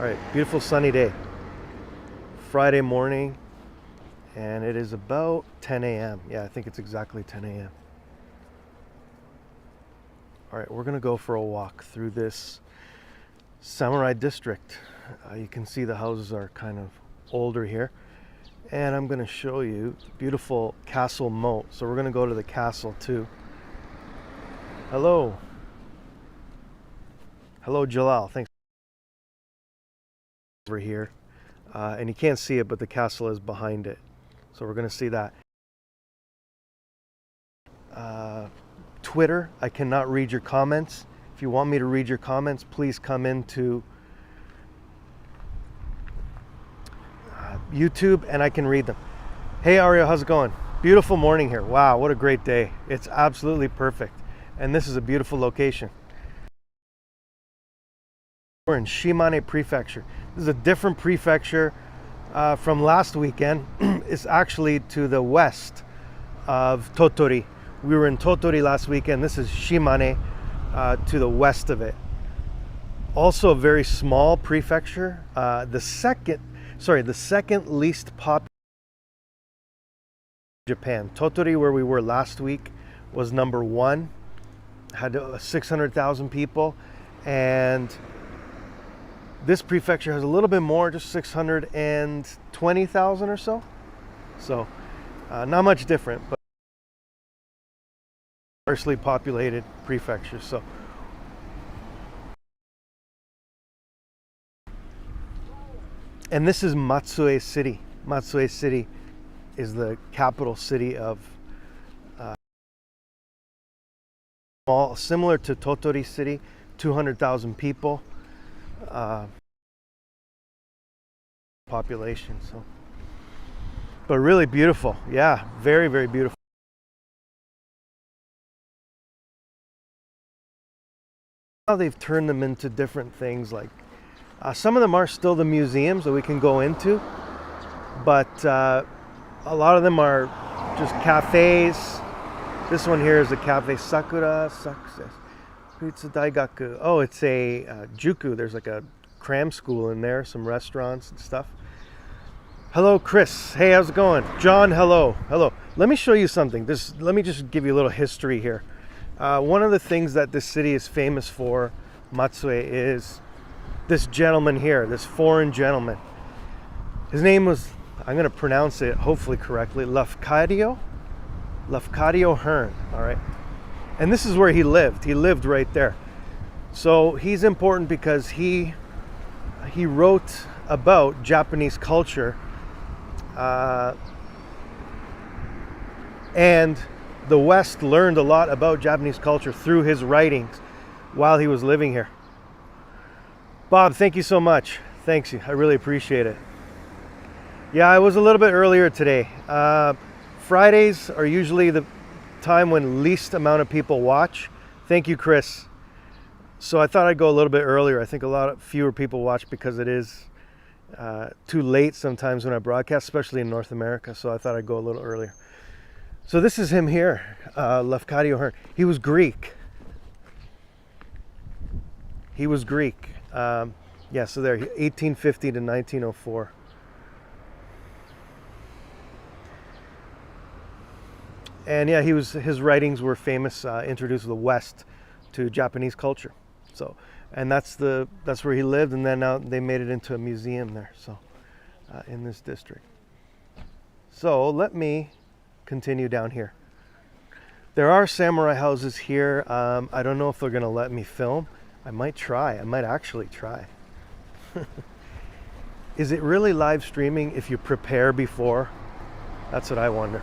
right, beautiful sunny day. Friday morning, and it is about 10 a.m. Yeah, I think it's exactly 10 a.m. All right, we're gonna go for a walk through this samurai district. You can see the houses are kind of older here, and I'm gonna show you the beautiful castle moat. So we're gonna go to the castle too. Hello. Hello, Jalal. Thanks. Over here. And you can't see it, but the castle is behind it. So we're going to see that. Twitter, I cannot read your comments. If you want me to read your comments, please come into YouTube and I can read them. Hey Aria, how's it going? Beautiful morning here. Wow, what a great day. It's absolutely perfect. And this is a beautiful location. We're in Shimane Prefecture. This is a different prefecture from last weekend. It's actually to the west of Tottori. We were in Tottori last weekend. This is Shimane to the west of it. Also a very small prefecture. The second least popular in Japan. Tottori, where we were last week, was number one. Had 600,000 people, and this prefecture has a little bit more, just 620,000 or so. So not much different, but sparsely populated prefecture. So and this is Matsue City. Matsue City is the capital city of similar to Tottori City, 200,000 people. Population, so, but really beautiful. Yeah, very, very beautiful. Now they've turned them into different things, like some of them are still the museums that we can go into, but a lot of them are just cafes. This one here is a cafe, Sakura Success Pizza Daigaku. Oh, it's a juku. There's like a cram school in there, some restaurants and stuff. Hello, Chris. Hey, how's it going? John, hello. Hello. Let me show you something. Let me just give you a little history here. One of the things that this city is famous for, Matsue, is this gentleman here, this foreign gentleman. His name was, I'm going to pronounce it hopefully correctly, Lafcadio Hearn, all right? And this is where he lived. He lived right there. So he's important because he wrote about Japanese culture, and the West learned a lot about Japanese culture through his writings while he was living here. Bob, thank you so much. Thanks you. I really appreciate it. Yeah, I was a little bit earlier today. Fridays are usually the time when least amount of people watch. Thank you, Chris. So I thought I'd go a little bit earlier. I think fewer people watch because it is too late sometimes when I broadcast, especially in North America. So I thought I'd go a little earlier. So this is him here, Lafcadio Hearn. He was Greek. He was Greek. Yeah, so there, 1850 to 1904. And yeah, his writings were famous, introduced the West to Japanese culture. So, and that's where he lived, and then now they made it into a museum there. So, in this district. So let me continue down here. There are samurai houses here. I don't know if they're gonna let me film. I might try. I might actually try. Is it really live streaming if you prepare before? That's what I wonder.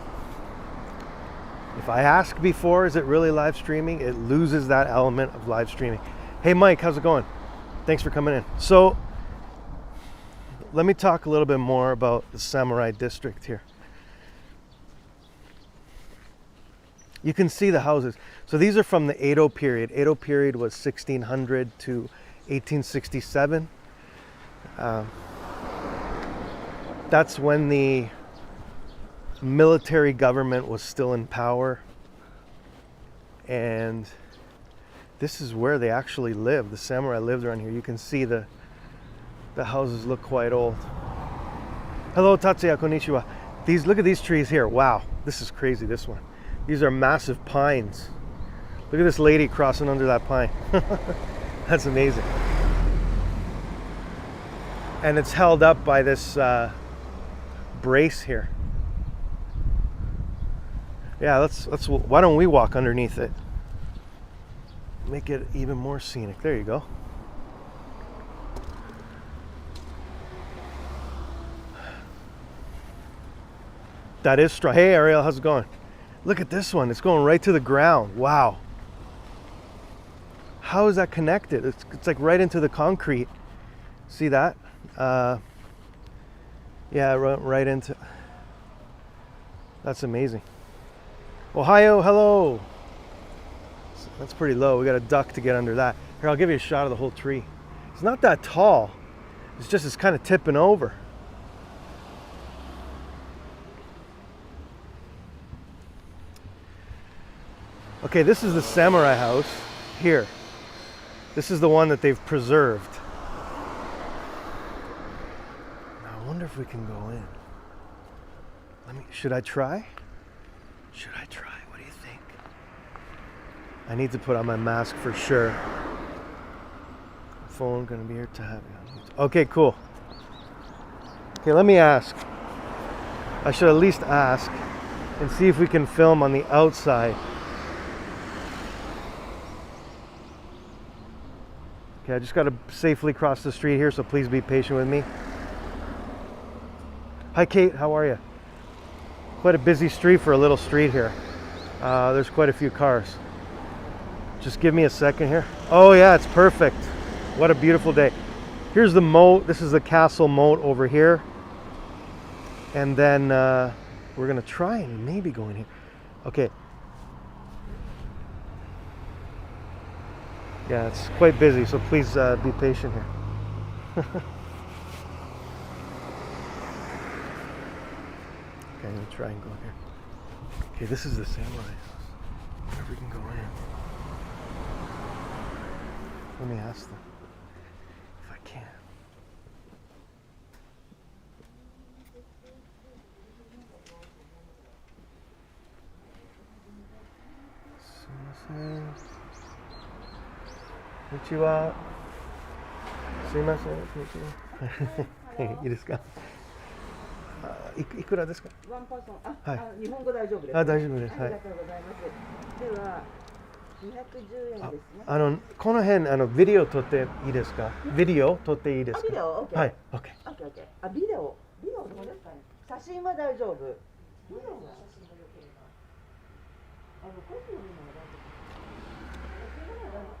If I ask before, is it really live streaming? It loses that element of live streaming. Hey Mike, how's it going? Thanks for coming in. So let me talk a little bit more about the samurai district here. You can see the houses. So these are from the Edo period. Edo period was 1600 to 1867. That's when the military government was still in power, and this is where they actually lived. The samurai lived around here. You can see the The houses look quite old. Hello, Tatsuya, konnichiwa. Look at these trees here. Wow, this is crazy, this one. These are massive pines. Look at this lady crossing under that pine. That's amazing. And it's held up by this brace here. Yeah, why don't we walk underneath it? Make it even more scenic. There you go. That is strong. Hey Ariel, how's it going? Look at this one. It's going right to the ground. Wow. How is that connected? It's like right into the concrete. See that? Yeah, right into. That's amazing. Ohio, hello. That's pretty low. We got a duck to get under that. Here, I'll give you a shot of the whole tree. It's not that tall. It's kind of tipping over. Okay, this is the samurai house here. This is the one that they've preserved. Now, I wonder if we can go in. Should I try? Should I try? What do you think? I need to put on my mask for sure. Phone gonna be here to have you. Okay, cool. Okay, let me ask. I should at least ask and see if we can film on the outside. Okay, I just got to safely cross the street here, so please be patient with me. Hi, Kate. How are you? Quite a busy street for a little street here. There's quite a few cars. Just give me a second here. Oh, yeah, it's perfect. What a beautiful day. Here's the moat. This is the castle moat over here. And then we're going to try and maybe go in here. Okay. Yeah, it's quite busy, so please be patient here. Okay, I'm gonna try and go here. Okay, this is the samurai house. I wonder if we can go in. Let me ask them if I can. Konnichiwa. すいません。いいですか。いくらですか。ワンパーソン。はい。日本語大丈夫です。大丈夫です。はい。ありがとうございます。では210円ですね。この辺ビデオ撮っていいですか。ビデオ撮っていいですか。ビデオ OK。はい。OK。OK。ビデオどこですかね。写真は大丈夫。ビデオは写真が良ければ。コピーのもの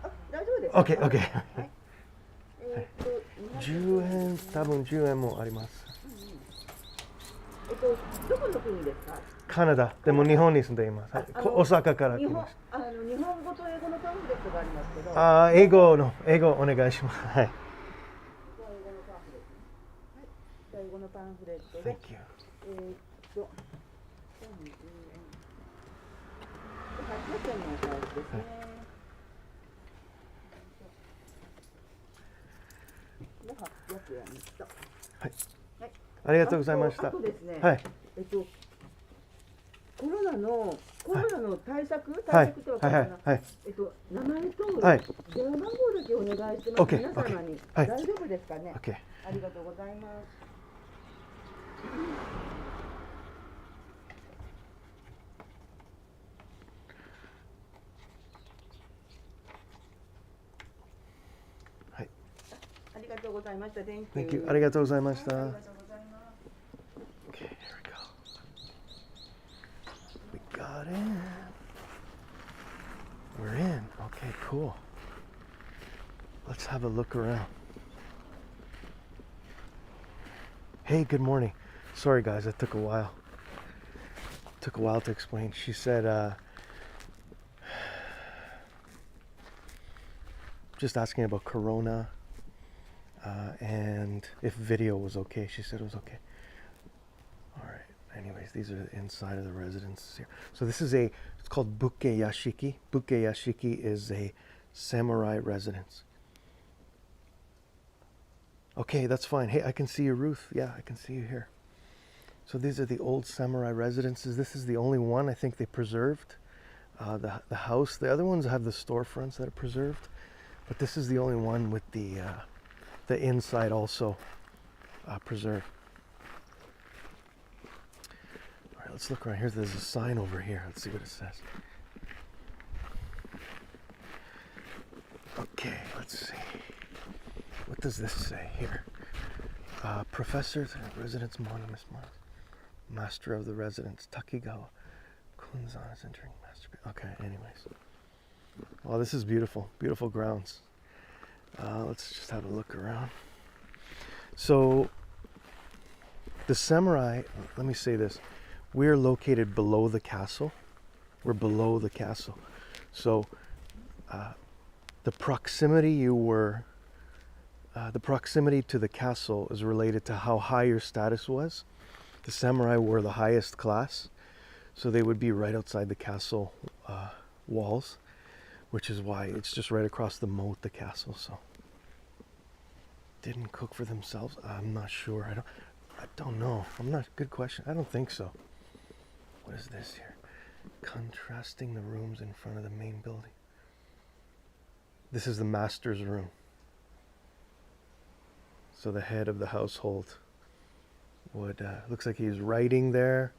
は大丈夫です。OK OK。10円、多分10円もあります。どこの国ですか？カナダ。でも日本に住んでいます。大阪から来ました。日本語と英語のパンフレットがありますけど。英語お願いします。はい。英語のパンフレットで。Thank you。800円のお返しですね。はい。ありがとうございました。あとですね。はい。コロナの対策ってわかるかな。はい。名前と電話番号だけお願いしてます。皆様に大丈夫ですかね。ありがとうございます。ありがとうございました。Thank you. ありがとうございました。Okay, here we go. We got in. We're in. Okay, cool. Let's have a look around. Hey, good morning. Sorry, guys, it took a while. Took a while to explain. She said, just asking about Corona. And if video was okay. She said it was okay. All right. Anyways, these are the inside of the residences here. So this is it's called Buke Yashiki. Buke Yashiki is a samurai residence. Okay, that's fine. Hey, I can see your roof. Yeah, I can see you here. So these are the old samurai residences. This is the only one I think they preserved. The house. The other ones have the storefronts that are preserved, but this is the only one with the inside also preserved. All right, let's look around here. There's a sign over here. Let's see what it says. Okay, let's see. What does this say here? Professor, residence monument, master of the residence, Takigawa. Kunzan is entering master. Okay, anyways. Well, this is beautiful. Beautiful grounds. Let's just have a look around. So, the samurai, let me say this. We're located below the castle. We're below the castle. So, the proximity the proximity to the castle is related to how high your status was. The samurai were the highest class, so they would be right outside the castle walls, which is why it's just right across the moat, the castle. So didn't cook for themselves. I'm not sure. I don't know. Good question. I don't think so. What is this here? Contrasting the rooms in front of the main building. This is the master's room. So the head of the household would, looks like he's writing there.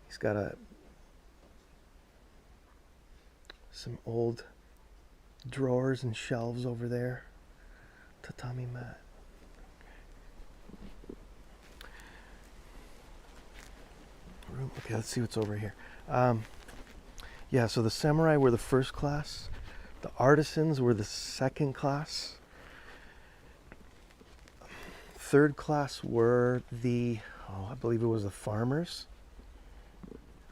He's got some old drawers and shelves over there. Tatami mat. Room. Okay, let's see what's over here. Yeah, so the samurai were the first class. The artisans were the second class. Third class were I believe it was the farmers.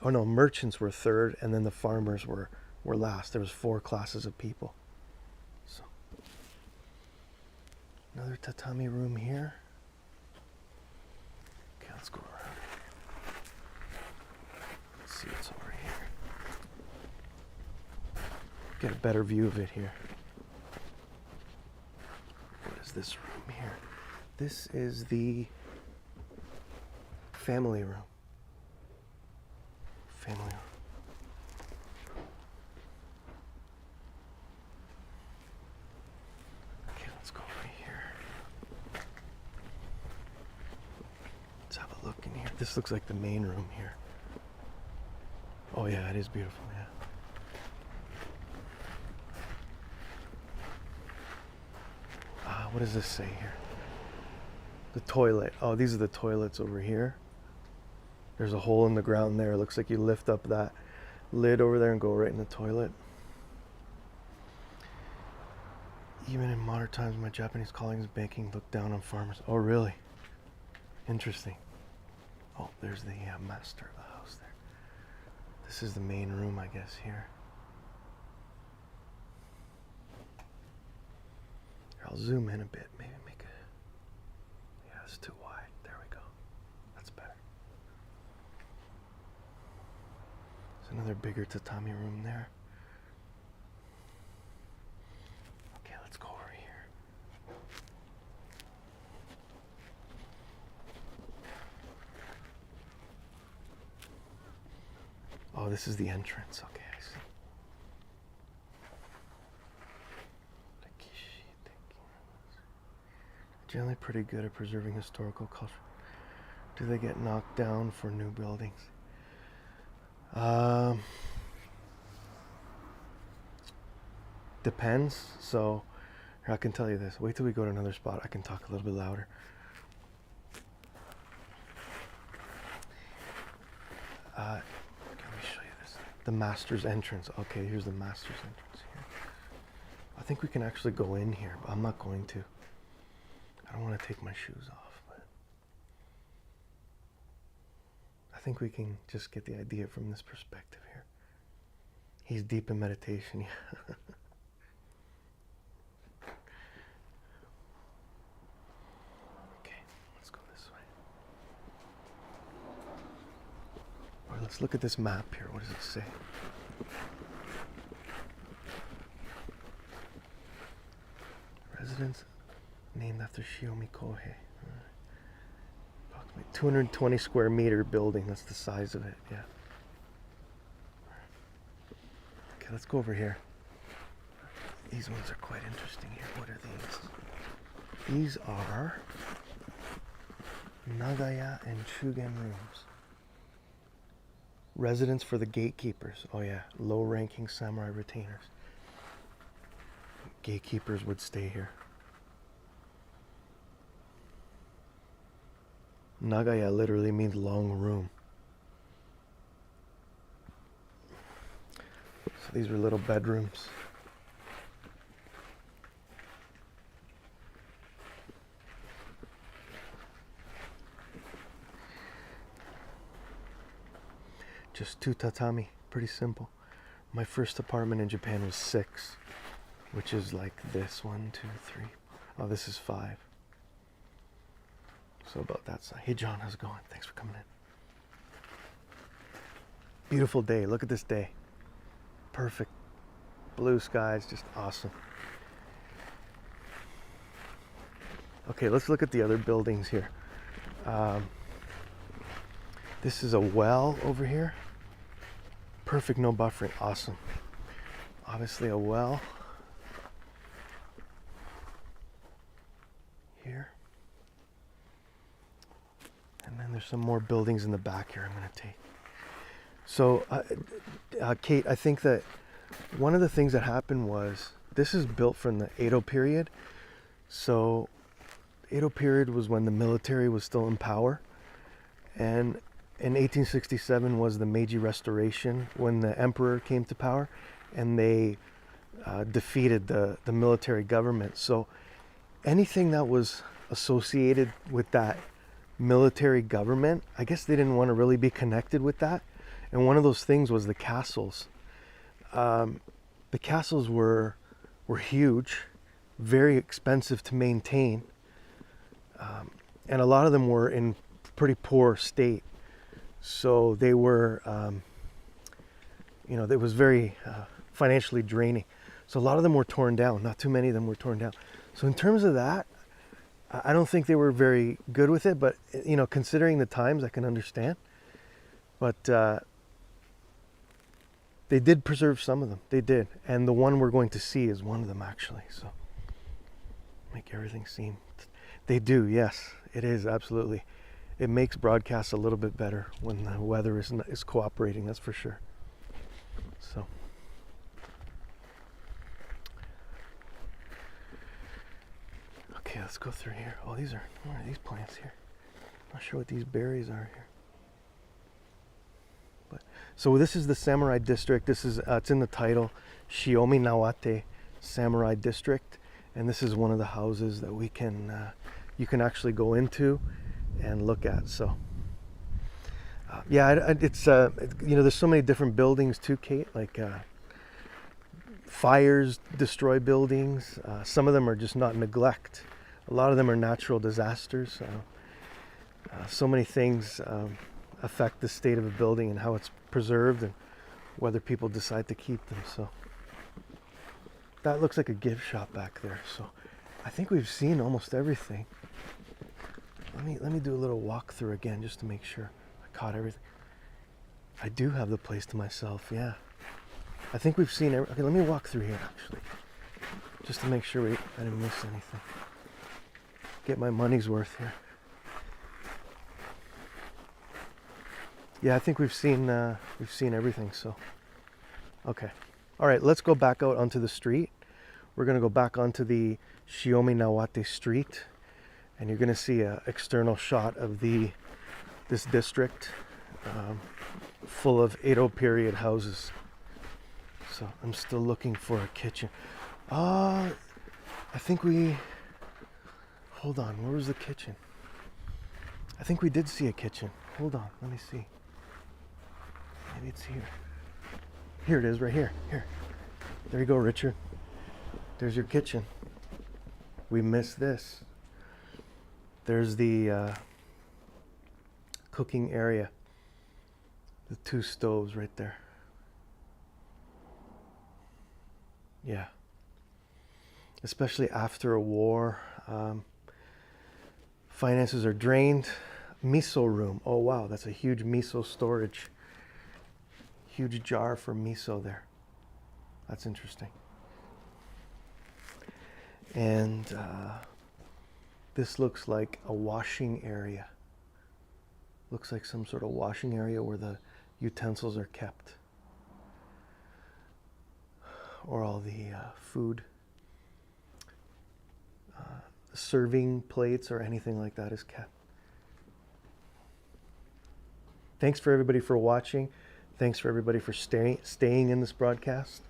Oh no, merchants were third, and then the farmers were last. There was 4 classes of people. So, another tatami room here. Okay, let's go around. Let's see what's over here. Get a better view of it here. What is this room here? This is the family room. Family room. Okay, let's go over here. Let's have a look in here. This looks like the main room here. Oh yeah, it is beautiful, yeah. What does this say here? The toilet. Oh, these are the toilets over here. There's a hole in the ground there. It looks like you lift up that lid over there and go right in the toilet. Even in modern times, my Japanese colleagues baking look down on farmers. Oh, really? Interesting. Oh, there's the master of the house there. This is the main room, I guess, here. I'll zoom in a bit, maybe make it. Yeah, it's too wide. There we go. That's better. There's another bigger tatami room there. Okay, let's go over here. Oh, this is the entrance. Okay, I see. Generally pretty good at preserving historical culture. Do they get knocked down for new buildings? Depends. So I can tell you this. Wait till we go to another spot. I can talk a little bit louder. Let me show you this. The master's entrance. Okay, here's the master's entrance here. I think we can actually go in here, but I'm not going to. I don't want to take my shoes off, but I think we can just get the idea from this perspective here. He's deep in meditation. Okay, let's go this way. Or let's look at this map here. What does it say? residence named after Shiomi Kohei. Approximately 220 square meter building. That's the size of it. Yeah. Okay, let's go over here. These ones are quite interesting here. What are these? These are Nagaya and Chugen rooms. Residence for the gatekeepers. Oh yeah, low-ranking samurai retainers. Gatekeepers would stay here. Nagaya literally means long room. So these were little bedrooms. Just 2 tatami, pretty simple. My first apartment in Japan was 6, which is like this, 1, 2, 3. Oh, this is 5. So about that size. Hey John, how's it going? Thanks for coming in. Beautiful day. Look at this day. Perfect. Blue skies, just awesome. Okay, let's look at the other buildings here. This is a well over here. Perfect, no buffering. Awesome. Obviously a well. Here. And then there's some more buildings in the back here I'm going to take. So, Kate, I think that one of the things that happened was, this is built from the Edo period. So, Edo period was when the military was still in power. And in 1867 was the Meiji Restoration, when the emperor came to power, and they defeated the military government. So anything that was associated with that military government, I guess they didn't want to really be connected with that. And one of those things was the castles. The castles were huge, very expensive to maintain, and a lot of them were in pretty poor state. So they were, it was very financially draining. So a lot of them were torn down. Not too many of them were torn down. So in terms of that, I don't think they were very good with it. But, considering the times, I can understand. But they did preserve some of them. They did. And the one we're going to see is one of them, actually. So make everything seem... They do, yes. It is, absolutely. It makes broadcasts a little bit better when the weather is cooperating, that's for sure. So, okay, let's go through here. Oh, what are these plants here? Not sure what these berries are here. But so this is the Samurai District. This is it's in the title, Shiomi Nawate Samurai District, and this is one of the houses that we can you can actually go into and look at. So it's there's so many different buildings too, Kate, like fires destroy buildings. Some of them are just not neglect. A lot of them are natural disasters. So many things affect the state of a building and how it's preserved and whether people decide to keep them. So that looks like a gift shop back there. So I think we've seen almost everything. Let me do a little walkthrough again just to make sure I caught everything. I do have the place to myself, yeah. I think we've seen everything. Okay, let me walk through here actually, just to make sure I didn't miss anything. Get my money's worth here. Yeah, I think we've seen everything. So, okay, all right. Let's go back out onto the street. We're gonna go back onto the Shiomi Nawate street. And you're going to see an external shot of this district full of Edo period houses. So I'm still looking for a kitchen. I think hold on, where was the kitchen? I think we did see a kitchen. Hold on, let me see. Maybe it's here. Here it is, right here. Here. There you go, Richard. There's your kitchen. We missed this. There's the cooking area. The 2 stoves right there. Yeah. especially after a war. Finances are drained. Miso room. Oh wow, that's a huge miso storage. Huge jar for miso there. That's interesting. And this looks like a washing area. Looks like some sort of washing area where the utensils are kept. Or all the food, serving plates or anything like that is kept. Thanks for everybody for watching. Thanks for everybody for staying in this broadcast.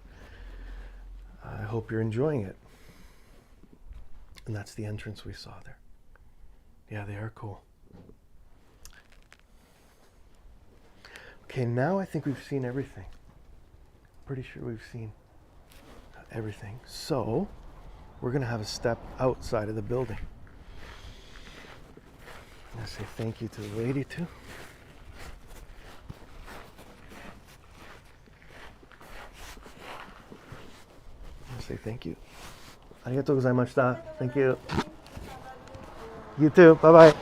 I hope you're enjoying it. And that's the entrance we saw there. Yeah, they are cool. Okay, now I think we've seen everything. Pretty sure we've seen everything. So we're going to have a step outside of the building. I'm going to say thank you to the lady too. I'm going to say thank you. Arigatou gozaimashita. Thank you. You too. Bye-bye.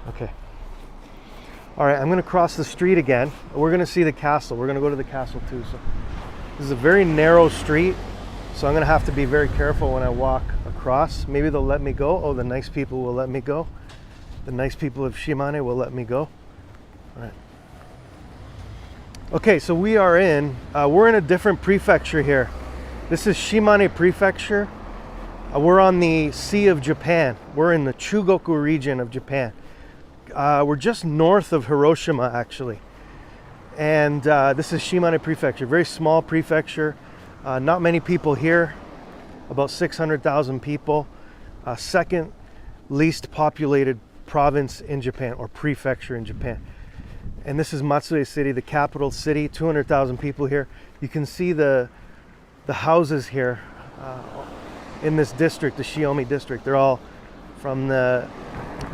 Okay. All right, I'm going to cross the street again. We're going to see the castle. We're going to go to the castle too. So this is a very narrow street, so I'm going to have to be very careful when I walk across. Maybe they'll let me go. Oh, the nice people will let me go. The nice people of Shimane will let me go. All right. Okay, so we're in a different prefecture here. This is Shimane Prefecture. We're on the Sea of Japan. We're in the Chugoku region of Japan. We're just north of Hiroshima, actually. And this is Shimane Prefecture, very small prefecture. Not many people here, about 600,000 people. Second least populated province in Japan, or prefecture in Japan. And this is Matsue City, the capital city, 200,000 people here. You can see the houses here in this district, the Shiomi district. They're all from the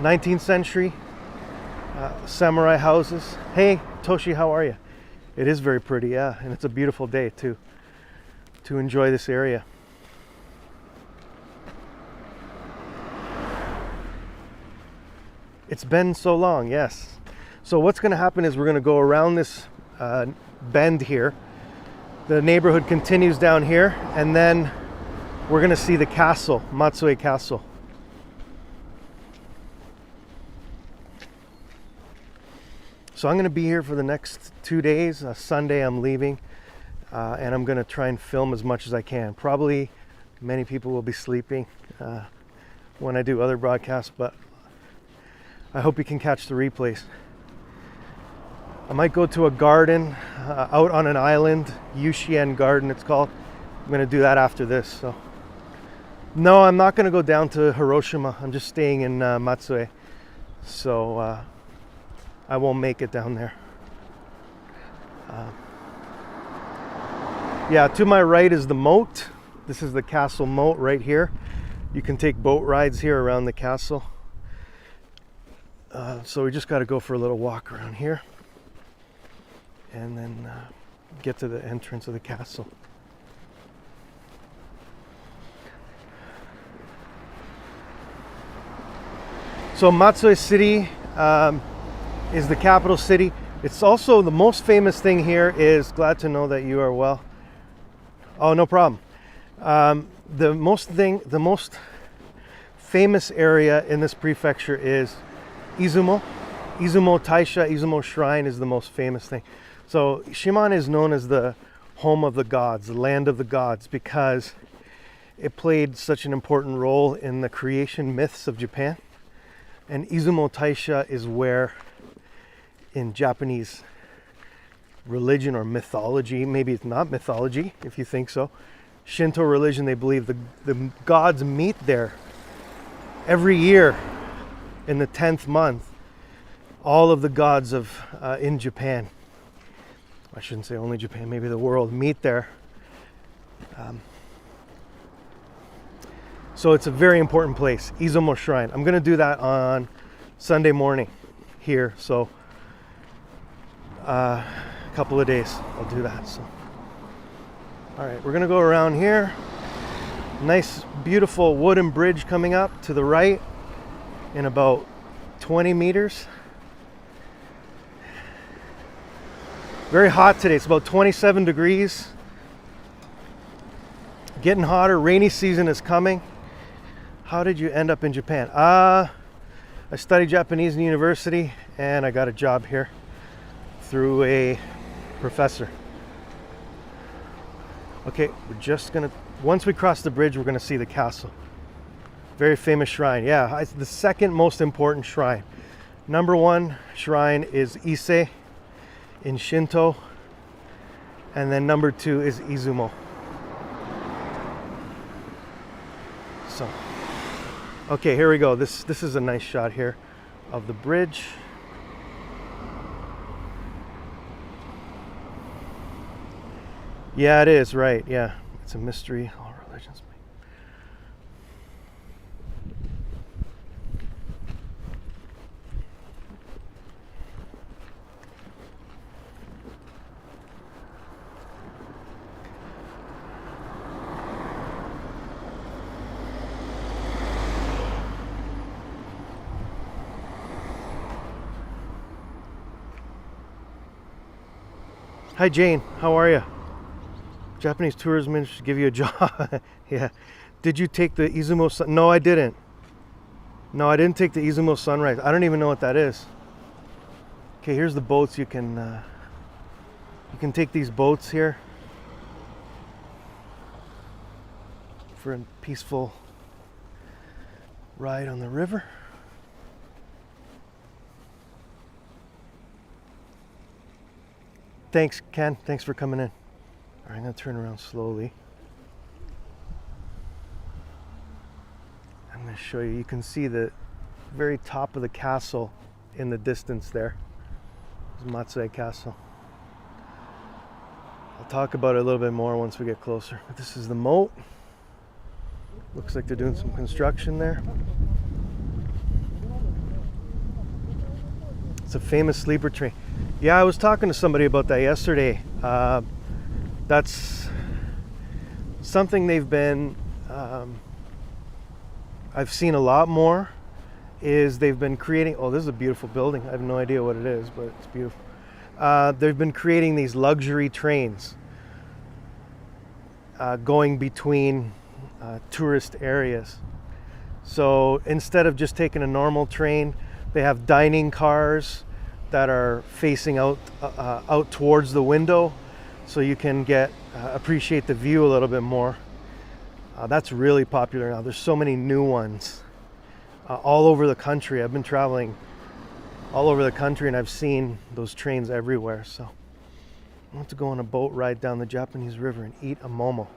19th century. Samurai houses. Hey, Toshi, how are you? It is very pretty, yeah, and it's a beautiful day too to enjoy this area. It's been so long, yes. So what's going to happen is we're going to go around this bend here. The neighborhood continues down here, and then we're going to see the castle, Matsue Castle. So I'm going to be here for the next 2 days. Sunday I'm leaving, and I'm going to try and film as much as I can. Probably many people will be sleeping when I do other broadcasts, but I hope you can catch the replays. I might go to a garden out on an island, Yushien Garden it's called. I'm going to do that after this. So no, I'm not going to go down to Hiroshima. I'm just staying in Matsue. So I won't make it down there. Yeah, to my right is the moat. This is the castle moat right here. You can take boat rides here around the castle. So we just got to go for a little walk around here and then get to the entrance of the castle. So Matsue City is the capital city. It's also the most famous thing here is, glad to know that you are well. Oh, no problem. The most famous area in this prefecture is Izumo. Izumo Taisha, Izumo Shrine is the most famous thing. So Shimane is known as the home of the gods, the land of the gods, because it played such an important role in the creation myths of Japan. And Izumo Taisha is where, in Japanese religion or mythology, maybe it's not mythology if you think so, Shinto religion, they believe the gods meet there every year in the 10th month. All of the gods of in Japan, I shouldn't say only Japan, maybe the world, meet there. So it's a very important place, Izumo Shrine. I'm going to do that on Sunday morning here, so a couple of days I'll do that. So all right, we're going to go around here Nice, beautiful wooden bridge coming up to the right in about 20 meters. Very hot today. It's about 27 degrees. Getting hotter. Rainy season is coming. How did you end up in Japan? I studied Japanese in university and I got a job here through a professor. Okay, we're just gonna, once we cross the bridge, we're gonna see the castle. Very famous shrine. Yeah, it's the second most important shrine. Number one shrine is Ise in Shinto, and then number two is Izumo. So, okay, here we go. This is a nice shot here of the bridge. Yeah, it is, right, yeah. It's a mystery, all religions. Hi Jane, how are you? Japanese tourism industry should give you a job. Yeah. Did you take the Izumo sun? No, I didn't. No, I didn't take the Izumo sunrise. I don't even know what that is. Okay, here's the boats. You can take these boats here for a peaceful ride on the river. Thanks, Ken. Thanks for coming in. All right, I'm gonna turn around slowly. I'm gonna show you. You can see the very top of the castle in the distance there. It's Matsue Castle. I'll talk about it a little bit more once we get closer. But this is the moat. Looks like they're doing some construction there. It's a famous sleeper train. Yeah, I was talking to somebody about that yesterday. That's something they've been, I've seen a lot more, is they've been creating, oh, this is a beautiful building. I have no idea what it is, but it's beautiful. They've been creating these luxury trains going between tourist areas. So instead of just taking a normal train, they have dining cars that are facing out towards the window, so you can appreciate the view a little bit more. That's really popular now. There's so many new ones all over the country. I've been traveling all over the country and I've seen those trains everywhere. So I want to go on a boat ride down the Japanese river and eat a momo.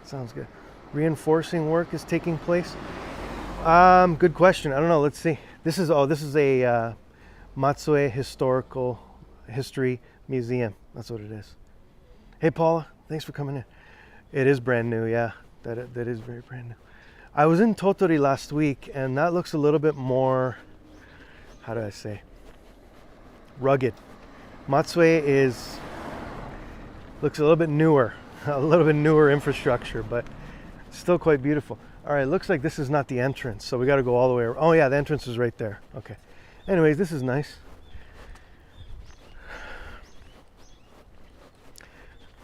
Sounds good. Reinforcing work is taking place. Good question. I don't know. Let's see. This is a Matsue History Museum. That's what it is. Hey Paula, thanks for coming in. It is brand new, yeah. That is very brand new. I was in Tottori last week and that looks a little bit more, how do I say, rugged. Matsue looks a little bit newer infrastructure, but still quite beautiful. All right, looks like this is not the entrance, so we got to go all the way around. Oh yeah, the entrance is right there. Okay. Anyways, this is nice.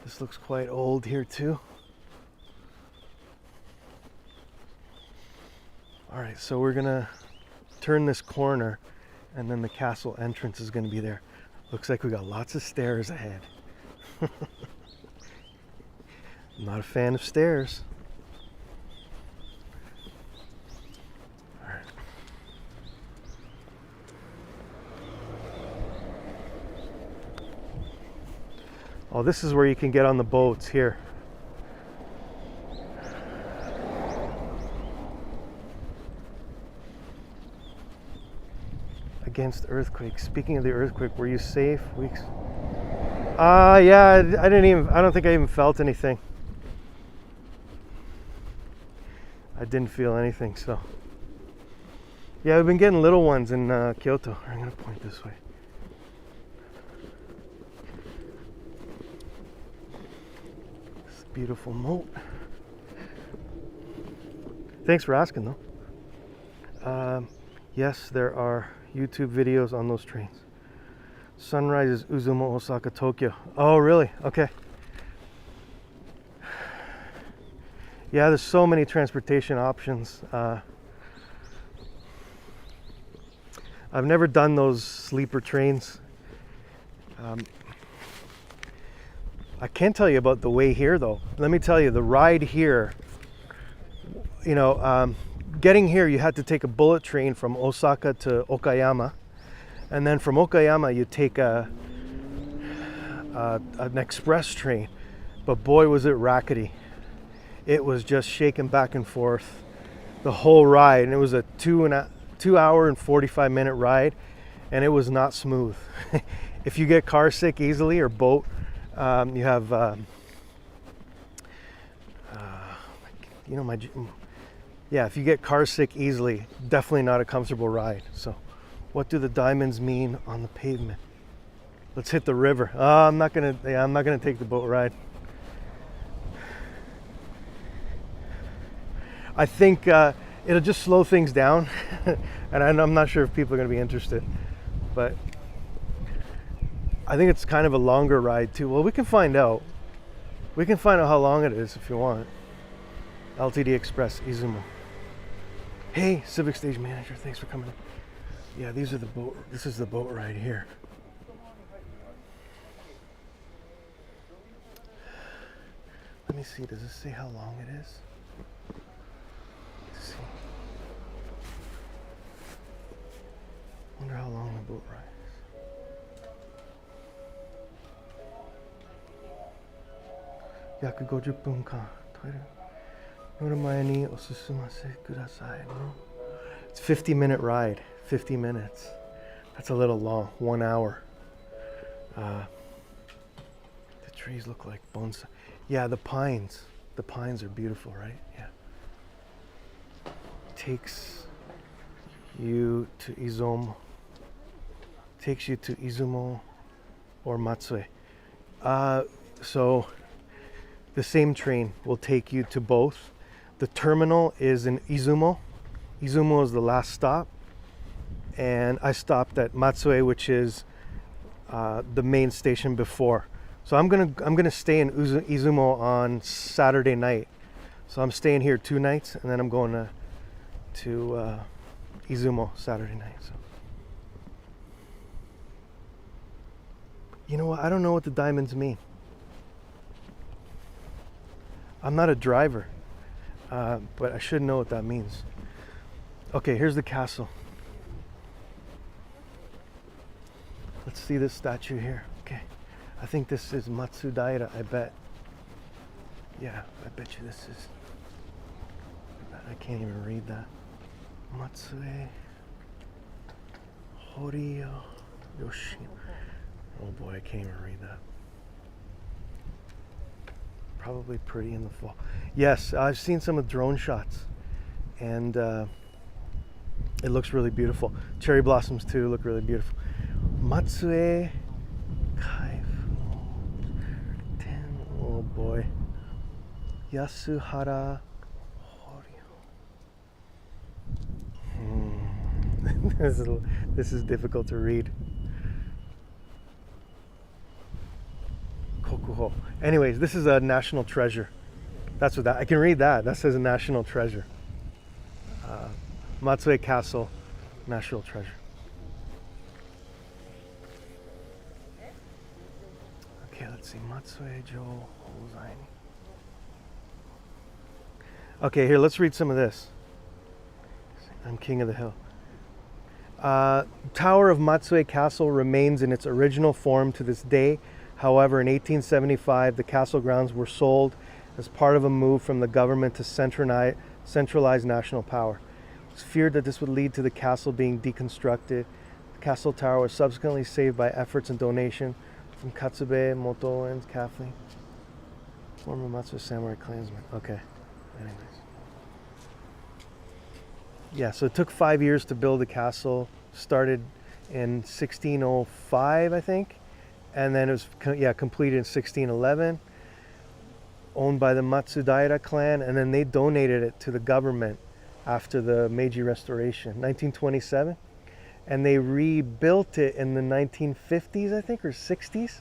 This looks quite old here too. All right, so we're gonna turn this corner and then the castle entrance is gonna be there. Looks like we got lots of stairs ahead. I'm not a fan of stairs. All right. Oh, this is where you can get on the boats here. Against earthquakes. Speaking of the earthquake, were you safe? Weeks. Yeah, I don't think I even felt anything. I didn't feel anything, so. Yeah, we've been getting little ones in Kyoto. I'm gonna point this way. This beautiful moat. Thanks for asking, though. Yes, there are YouTube videos on those trains. Sunrise is Uzumo, Osaka, Tokyo. Oh, really? Okay. Yeah, there's so many transportation options. I've never done those sleeper trains. I can tell you about the way here, though. Let me tell you, the ride here, getting here, you had to take a bullet train from Osaka to Okayama. And then from Okayama, you take an express train. But boy, was it rackety. It was just shaking back and forth the whole ride. And it was a 2 hour and 45-minute ride. And it was not smooth. If you get car sick easily or boat, you have, if you get car sick easily, definitely not a comfortable ride. So what do the diamonds mean on the pavement? Let's hit the river. I'm not gonna take the boat ride. I think it'll just slow things down. And I'm not sure if people are gonna be interested, but I think it's kind of a longer ride too. Well, we can find out. We can find out how long it is if you want. LTD Express, Izumo. Hey, Civic Stage Manager, thanks for coming in. Yeah, these are the boat. This is the boat ride here. Let me see. Does it say how long it is? Let's see. Wonder how long the boat ride is. 約50分間トイレ乗る前にお進ませください。It's a 50-minute ride. 50 minutes. That's a little long. 1 hour. The trees look like bonsai. Yeah, the pines. The pines are beautiful, right? Yeah. Takes you to Izumo. Takes you to Izumo or Matsue. So the same train will take you to both. The terminal is in Izumo. Izumo is the last stop. And I stopped at Matsue, which is the main station before. So I'm gonna stay in Izumo on Saturday night. So I'm staying here 2 nights, and then I'm going to Izumo Saturday night. So you know what? I don't know what the diamonds mean. I'm not a driver, but I should know what that means. Okay, here's the castle. Let's see this statue here. Okay, I think this is Matsue Daira, I bet. Yeah, I bet you this is. I can't even read that. Matsue Horio Yoshino. Oh boy, I can't even read that. Probably pretty in the fall. Yes, I've seen some of the drone shots, and it looks really beautiful. Cherry blossoms too look really beautiful. Matsue Kaifu. Oh boy. Yasuhara Horio. This is difficult to read. Kokuho. Anyways, this is a national treasure. That's what that, I can read that. That says a national treasure. Matsue Castle, national treasure. Okay, let's see. Matsue Jo Hozaini. Okay, here, let's read some of this. I'm king of the hill. Tower of Matsue Castle remains in its original form to this day. However, in 1875, the castle grounds were sold as part of a move from the government to centralize national power. It was feared that this would lead to the castle being deconstructed. The castle tower was subsequently saved by efforts and donation from Katsube, Moto, and Kathleen, former Matsue samurai clansmen. Okay, anyways. Yeah, so it took 5 years to build the castle. Started in 1605, I think. And then it was completed in 1611, owned by the Matsudaira clan, and then they donated it to the government after the Meiji Restoration, 1927. And they rebuilt it in the 1950s, I think, or 60s.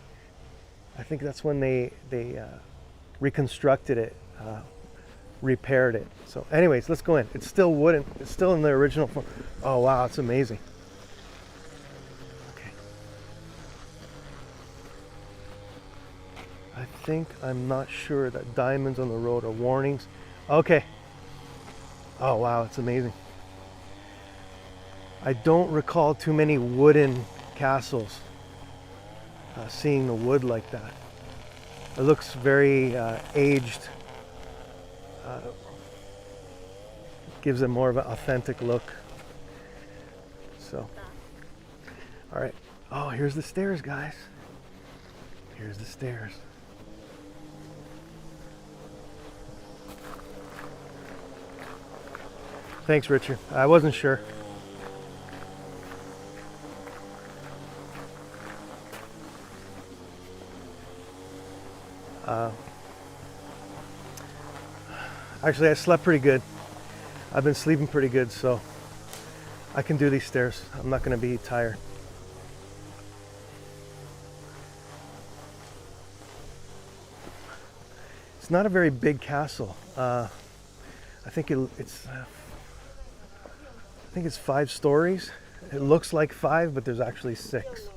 I think that's when they reconstructed it, repaired it. So anyways, let's go in. It's still wooden. It's still in the original form. Oh, wow, it's amazing. Okay. I'm not sure that diamonds on the road are warnings. Okay. Oh, wow, it's amazing. I don't recall too many wooden castles. Seeing the wood like that. It looks very aged. Gives it more of an authentic look. So, all right. Oh, here's the stairs, guys. Here's the stairs. Thanks, Richard. I wasn't sure. Actually, I slept pretty good. I've been sleeping pretty good, so I can do these stairs. I'm not going to be tired. It's not a very big castle. I think it's 5 stories. It looks like 5, but there's actually 6.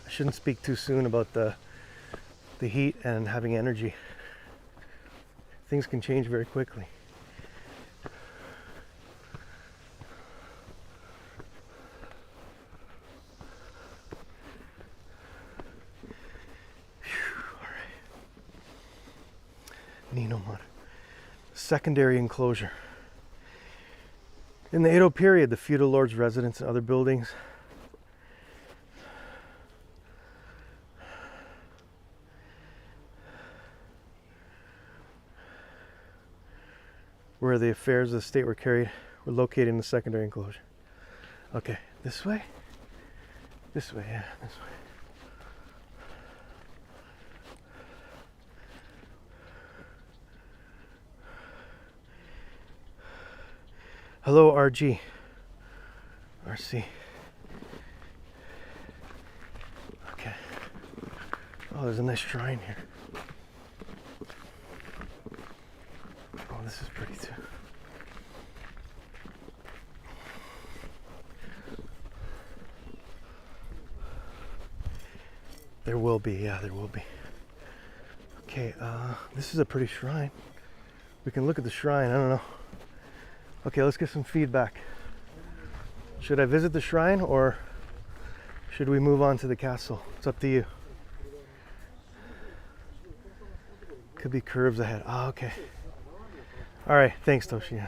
I shouldn't speak too soon about the heat and having energy. Things can change very quickly. Ninomar. Secondary enclosure. In the Edo period, the feudal lord's residence and other buildings where the affairs of the state were carried were located in the secondary enclosure. Okay, this way? This way, yeah, this way. Hello, RG. RC. Okay. Oh, there's a nice shrine here. Oh, this is pretty too. There will be, yeah, there will be. Okay, this is a pretty shrine. We can look at the shrine, I don't know. Okay, let's get some feedback. Should I visit the shrine or should we move on to the castle? It's up to you. Could be curves ahead. Oh, okay. All right, thanks, Toshi.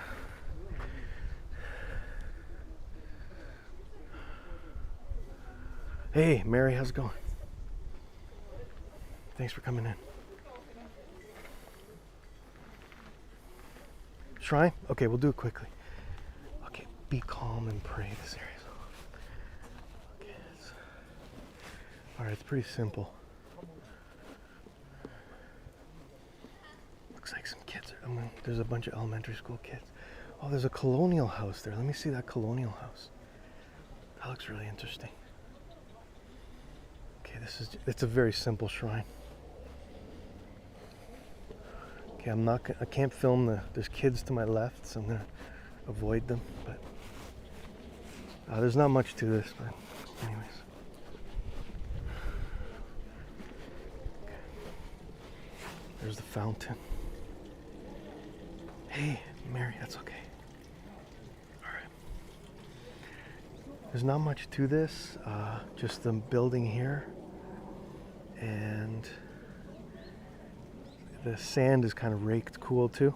Hey, Mary, how's it going? Thanks for coming in. Shrine? Okay, we'll do it quickly. Okay, be calm and pray. This area. Okay, all right, it's pretty simple. Looks like some kids. There's a bunch of elementary school kids. Oh, there's a colonial house there. Let me see that colonial house. That looks really interesting. Okay, it's a very simple shrine. Okay, I can't film there's kids to my left, so I'm gonna avoid them, but there's not much to this, but anyways. Okay. There's the fountain. Hey, Mary, that's okay. All right. There's not much to this, just the building here, and the sand is kind of raked cool too.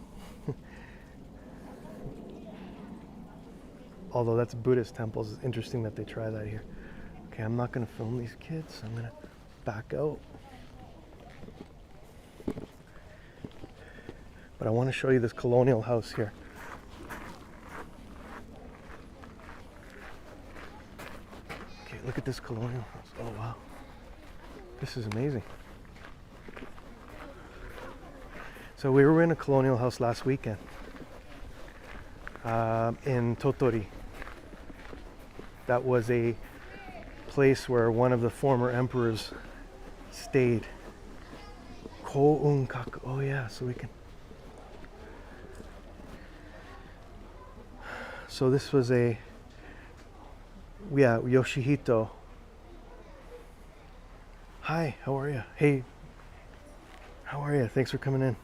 Although that's Buddhist temples, it's interesting that they try that here. Okay, I'm not gonna film these kids, I'm gonna back out. But I want to show you this colonial house here. Look at this colonial house. Oh wow, this is amazing. So we were in a colonial house last weekend in Totori. That was a place where one of the former emperors stayed. Kounkaku. Oh yeah, so we can. So this was Yoshihito. Hi, how are you? Hey, how are you? Thanks for coming in.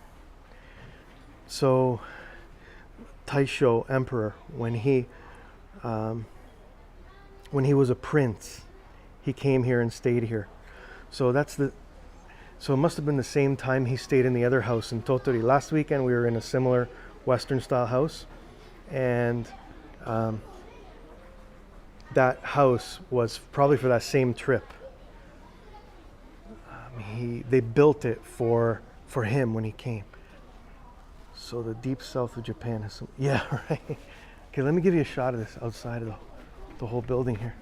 So Taisho Emperor, when he was a prince, he came here and stayed here. So so it must have been the same time he stayed in the other house in Totori. Last weekend we were in a similar Western style house, and that house was probably for that same trip. They built it for him when he came. So the deep south of Japan is yeah, right. Okay, let me give you a shot of this outside of the whole building here.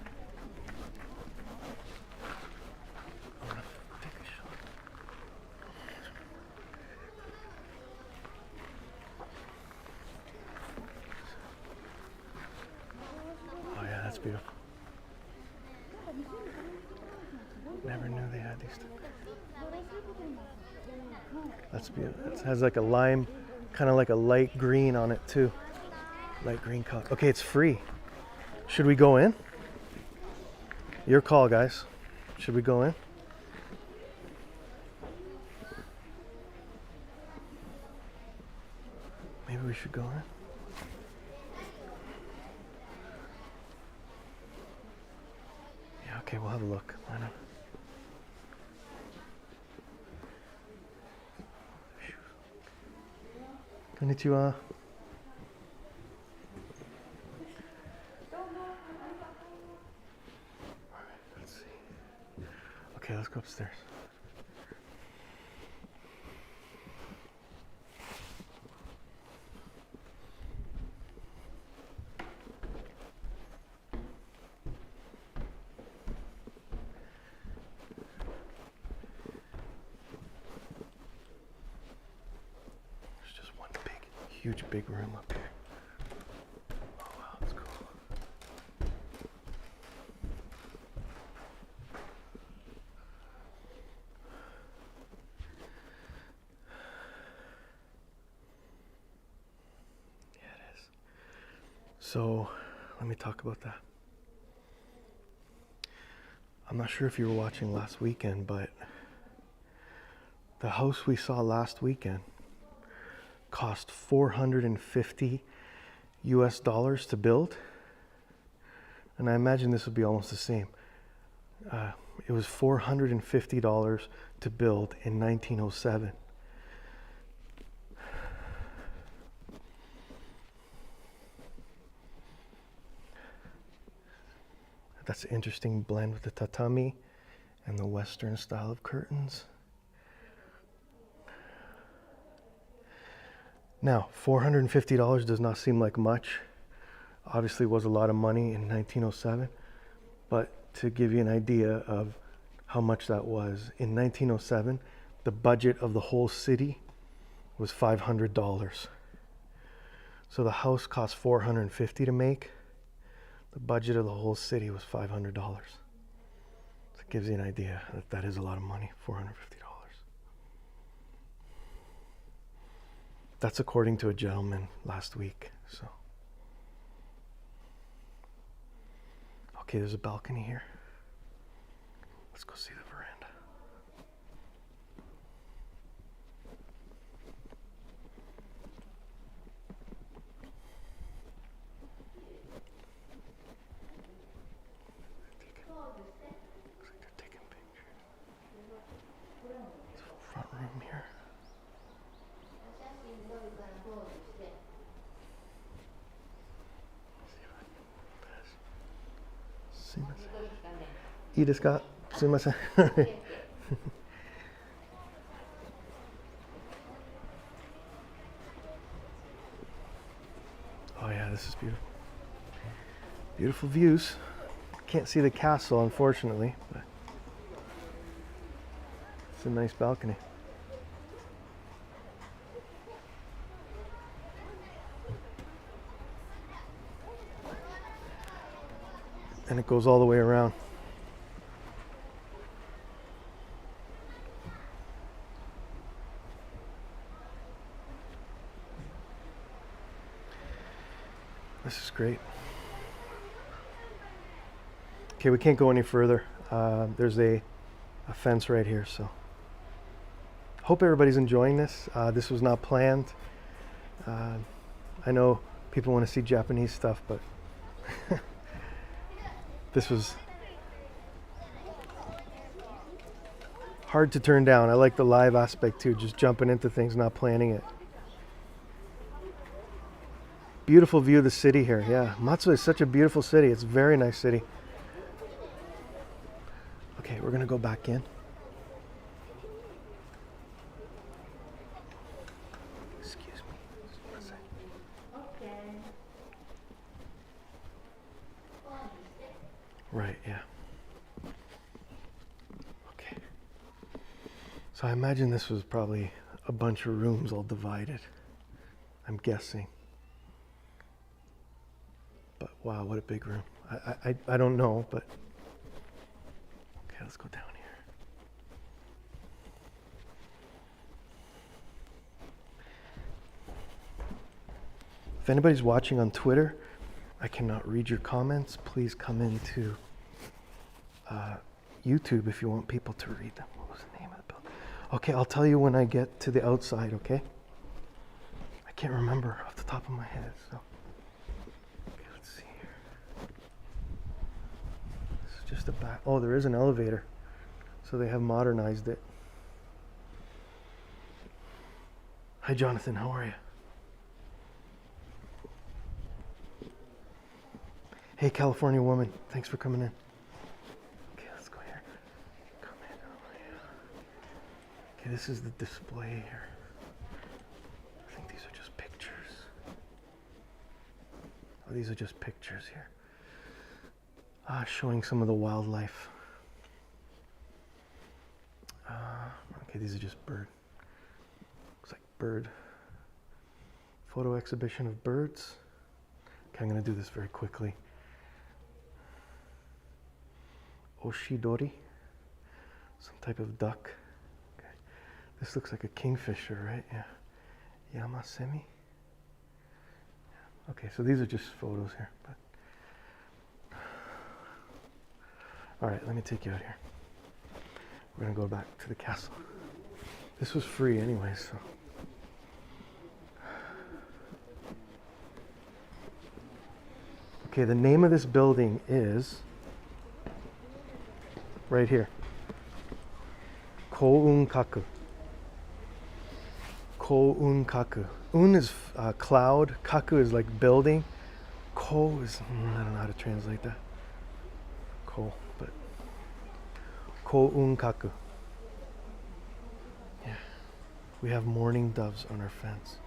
Oh yeah, that's beautiful. Never knew they had these things. That's beautiful. It has like a lime, kind of like a light green on it too. Light green color. Okay, it's free. Should we go in? Your call, guys. Should we go in? Maybe we should go in. Yeah, okay, we'll have a look. Why not? Konnichiwa. Let's see. Okay, let's go upstairs. There's just one huge big room up here. Oh wow, that's cool. Yeah, it is. So, let me talk about that. I'm not sure if you were watching last weekend, but the house we saw last weekend cost $450 US to build, and I imagine this would be almost the same. It was $450 to build in 1907. That's an interesting blend with the tatami and the Western style of curtains. Now, $450 does not seem like much. Obviously, it was a lot of money in 1907, but to give you an idea of how much that was, in 1907, the budget of the whole city was $500. So the house cost $450 to make. The budget of the whole city was $500. So it gives you an idea that that is a lot of money, $450. That's according to a gentleman last week. So, okay, there's a balcony here. Let's go see the veranda. Looks like they're taking pictures. It's a front room here. Iいですか? すいません. Oh yeah, this is beautiful. Beautiful views. Can't see the castle, unfortunately, but it's a nice balcony. And it goes all the way around. This is great. Okay, we can't go any further. There's a fence right here, so hope everybody's enjoying this. This was not planned. I know people want to see Japanese stuff, but this was hard to turn down. I like the live aspect too, just jumping into things, not planning it. Beautiful view of the city here. Yeah, Matsue is such a beautiful city. It's a very nice city. Okay, we're gonna go back in. Excuse me. Okay. Right, yeah. Okay. So I imagine this was probably a bunch of rooms all divided. I'm guessing. But wow, what a big room. I don't know, but okay, let's go down here. If anybody's watching on Twitter, I cannot read your comments. Please come into YouTube if you want people to read them. What was the name of the building? Okay, I'll tell you when I get to the outside, okay? I can't remember off the top of my head, so. Just a back. Oh, there is an elevator, so they have modernized it. Hi, Jonathan. How are you? Hey, California woman. Thanks for coming in. Okay, let's go here. Come in. Oh, yeah. Okay, this is the display here. I think these are just pictures. Oh, these are just pictures here. Showing some of the wildlife. Okay, these are just bird. Looks like bird. Photo exhibition of birds. Okay, I'm going to do this very quickly. Oshidori. Some type of duck. Okay. This looks like a kingfisher, right? Yeah. Yamasemi. Yeah. Okay, so these are just photos here. But all right, let me take you out here. We're gonna go back to the castle. This was free anyway, so. Okay, the name of this building is right here. Kounkaku. Kounkaku. Un is cloud. Kaku is like building. Ko is, I don't know how to translate that. Ko, but Kounkaku. Yeah. We have mourning doves on our fence.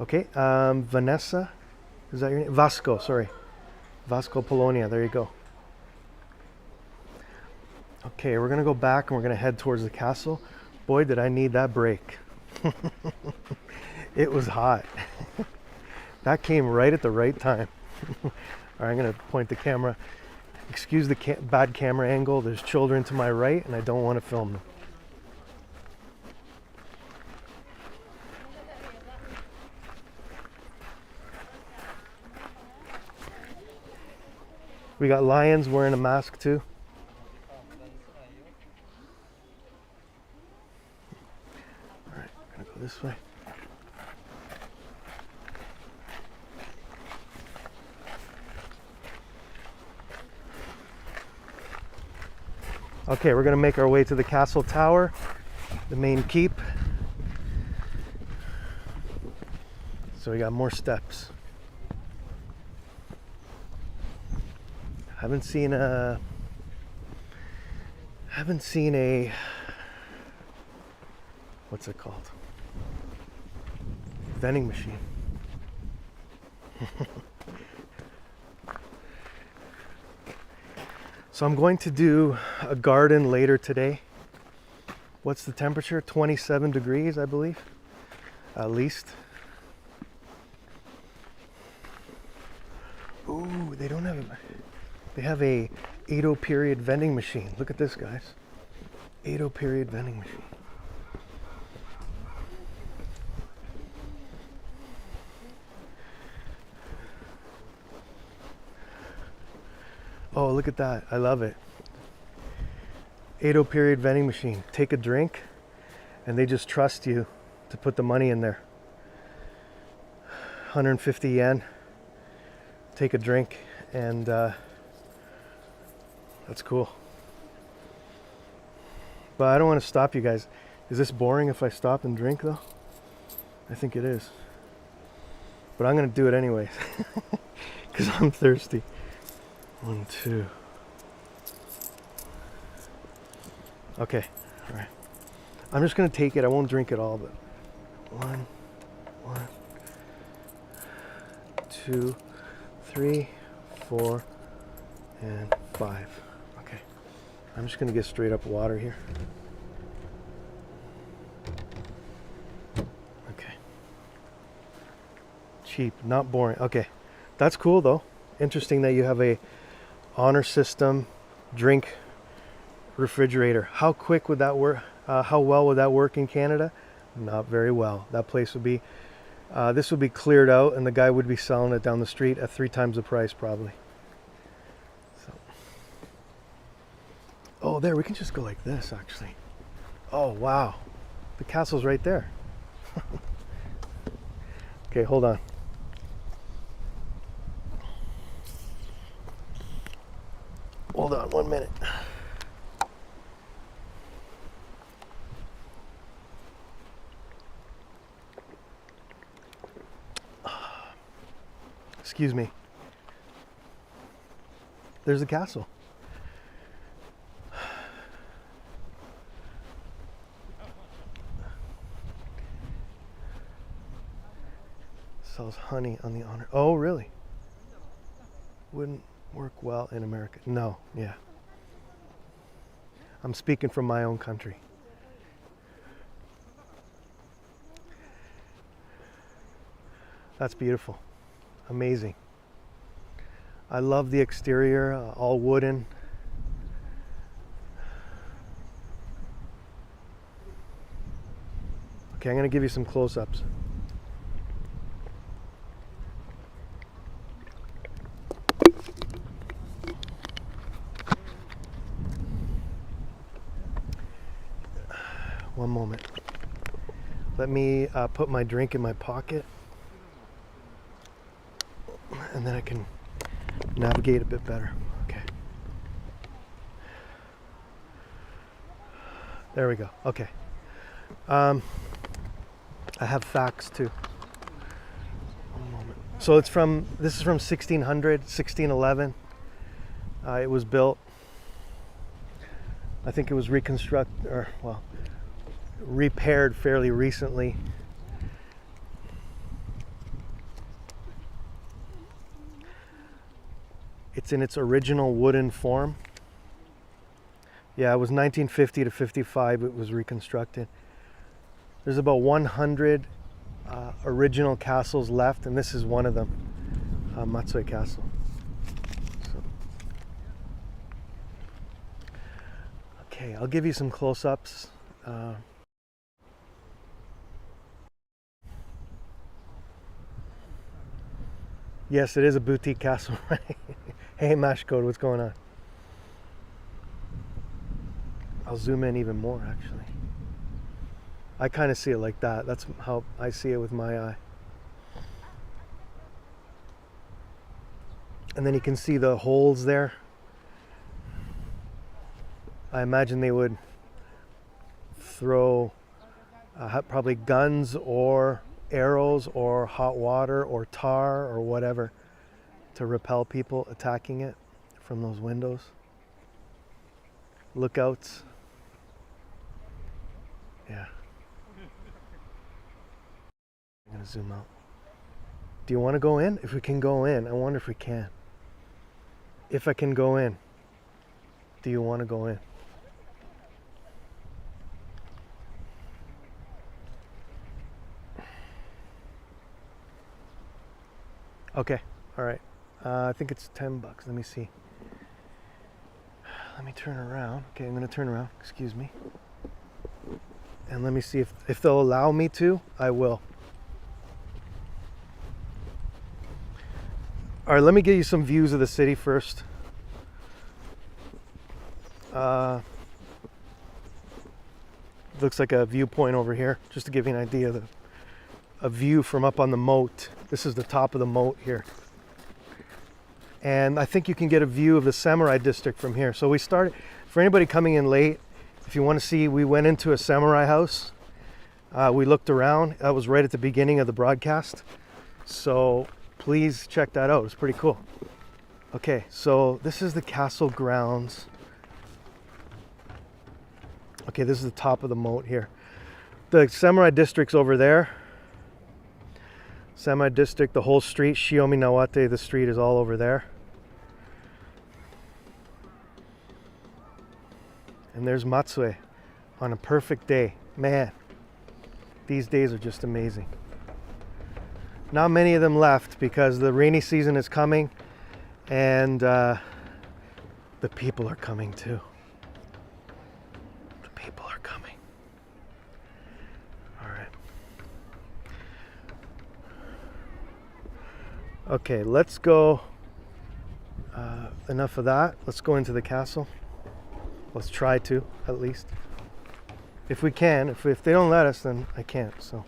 Okay, Vanessa, is that your name? Vasco, sorry. Vasco Polonia, there you go. Okay, we're gonna go back and we're gonna head towards the castle. Boy, did I need that break. It was hot. That came right at the right time. All right, I'm gonna point the camera. Excuse the bad camera angle. There's children to my right and I don't want to film them. We got lions wearing a mask too. All right, I'm gonna go this way. Okay, we're gonna make our way to the castle tower, the main keep. So we got more steps. Haven't seen a what's it called? Vending machine. So I'm going to do a garden later today. What's the temperature? 27 degrees, I believe, at least. Ooh, they don't have a, they have a Edo period vending machine. Look at this, guys. Edo period vending machine. Oh, look at that. I love it. Edo period vending machine. Take a drink and they just trust you to put the money in there. 150 yen. Take a drink and that's cool. But I don't want to stop you guys. Is this boring if I stop and drink though? I think it is. But I'm going to do it anyways because I'm thirsty. 1, 2. Okay, all right. I'm just gonna take it. I won't drink it all, but 1, 2, 3, 4, and 5. Okay, I'm just gonna get straight up water here. Okay. Cheap, not boring. Okay, that's cool though. Interesting that you have a honor system drink refrigerator. How quick would that work? How well would that work in Canada? Not very well. That place would be, this would be cleared out and the guy would be selling it down the street at 3 times the price probably. So. Oh, there, we can just go like this actually. Oh, wow. The castle's right there. Okay, hold on. Hold on 1 minute. Excuse me. There's the castle. Sells honey on the honor. Oh, really? Wouldn't work well in America. No, yeah. I'm speaking from my own country. That's beautiful. Amazing. I love the exterior, all wooden. Okay, I'm going to give you some close-ups. One moment. Let me put my drink in my pocket. And then I can navigate a bit better. Okay. There we go. Okay. I have facts too. One moment. So this is from 1600, 1611. It was built. I think it was repaired fairly recently. It's in its original wooden form. Yeah, it was 1950 to 55 it was reconstructed. There's about 100 original castles left, and this is one of them, Matsue Castle. So. Okay, I'll give you some close-ups. Yes, it is a boutique castle, right? Hey, Mashcode, what's going on? I'll zoom in even more, actually. I kind of see it like that. That's how I see it with my eye. And then you can see the holes there. I imagine they would throw probably guns or arrows or hot water or tar or whatever to repel people attacking it from those windows. Lookouts. Yeah. I'm gonna zoom out. Do you want to go in? If we can go in, I wonder if we can. If I can go in. do you want to go in? Okay, all right. I think it's $10. Let me see. Let me turn around. Okay, I'm gonna turn around. Excuse me. And let me see if they'll allow me to. I will. All right, let me give you some views of the city first. Looks like a viewpoint over here, just to give you an idea of a view from up on the moat. This is the top of the moat here. And I think you can get a view of the samurai district from here. So we started, for anybody coming in late, if you want to see, we went into a samurai house. We looked around. That was right at the beginning of the broadcast. So please check that out. It's pretty cool. Okay, so this is the castle grounds. Okay, this is the top of the moat here. The samurai district's over there. Samurai district, the whole street, Shiomi Nawate, the street is all over there. And there's Matsue on a perfect day. Man, these days are just amazing. Not many of them left because the rainy season is coming, and the people are coming too. The people are coming. All right. Okay, let's go. Enough of that. Let's go into the castle. Let's try to, at least. If we can. If they don't let us, then I can't, so.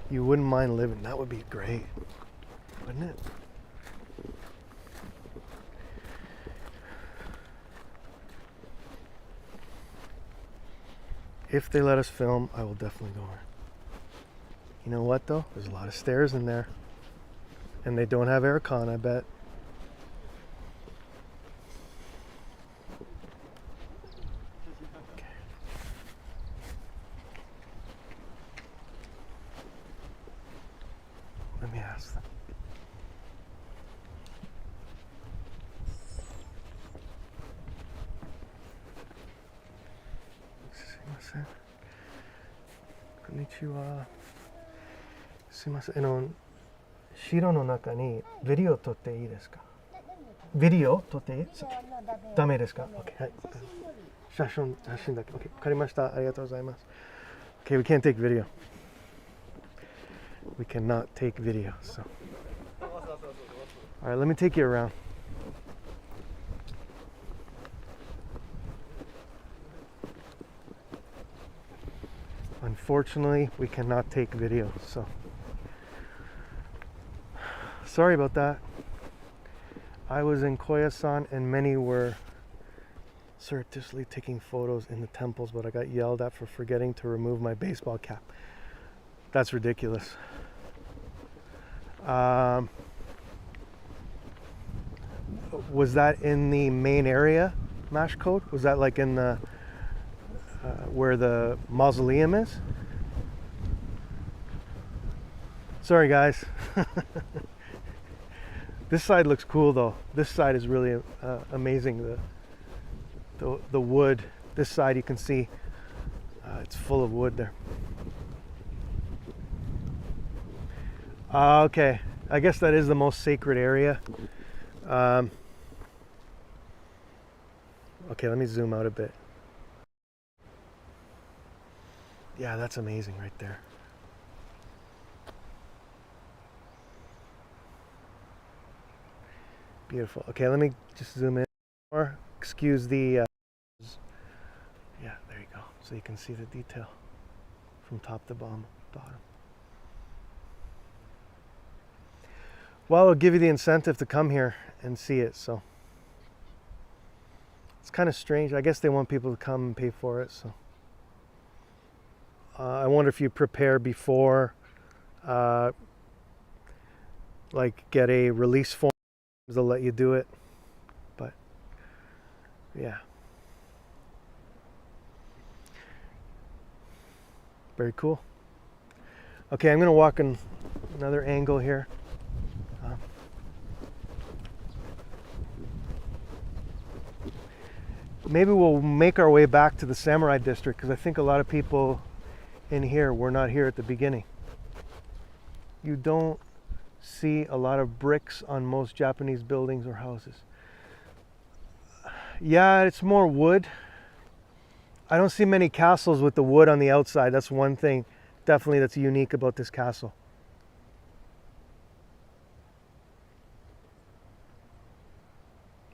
You wouldn't mind living. That would be great, wouldn't it? If they let us film, I will definitely go over. You know what though? There's a lot of stairs in there. And they don't have aircon, I bet. Okay. Let me ask them. Konnichiwa. すいません。白の中にビデオ撮っていいですか？ビデオ撮っていい？ダメですか？ OK、はい。写真だけ。OK、わかりました。ありがとうございます。OK, we can't take video. We cannot take video. So, all right, let me take you around. Unfortunately, we cannot take video. So. Sorry about that. I was in Koyasan and many were surreptitiously taking photos in the temples, but I got yelled at for forgetting to remove my baseball cap. That's ridiculous. Was that in the main area, Mash Code? Was that like in the where the mausoleum is? Sorry guys. This side looks cool though. This side is really amazing. The wood. This side you can see it's full of wood there. Okay, I guess that is the most sacred area. Okay, let me zoom out a bit. Yeah, that's amazing right there. Beautiful. Okay, let me just zoom in more. Excuse the yeah, there you go. So you can see the detail from top to bottom. Well, it'll give you the incentive to come here and see it, so it's kind of strange. I guess they want people to come and pay for it, so I wonder if you prepare before, like get a release form. They'll let you do it, but yeah, very cool. Okay, I'm gonna walk in another angle here. Maybe we'll make our way back to the Samurai District, because I think a lot of people in here were not here at the beginning. You don't see a lot of bricks on most Japanese buildings or houses. Yeah, it's more wood. I don't see many castles with the wood on the outside. That's one thing definitely that's unique about this castle.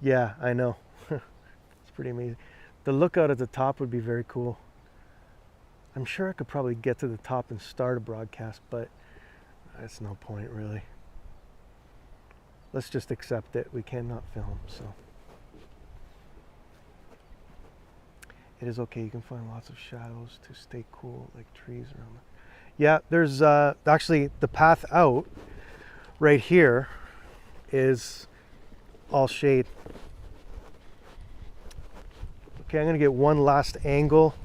Yeah, I know. It's pretty amazing. The lookout at the top would be very cool. I'm sure I could probably get to the top and start a broadcast, but that's no point really. Let's just accept it. We cannot film, so. It is okay. You can find lots of shadows to stay cool, like trees around it. Yeah, there's actually the path out right here is all shade. Okay, I'm gonna get one last angle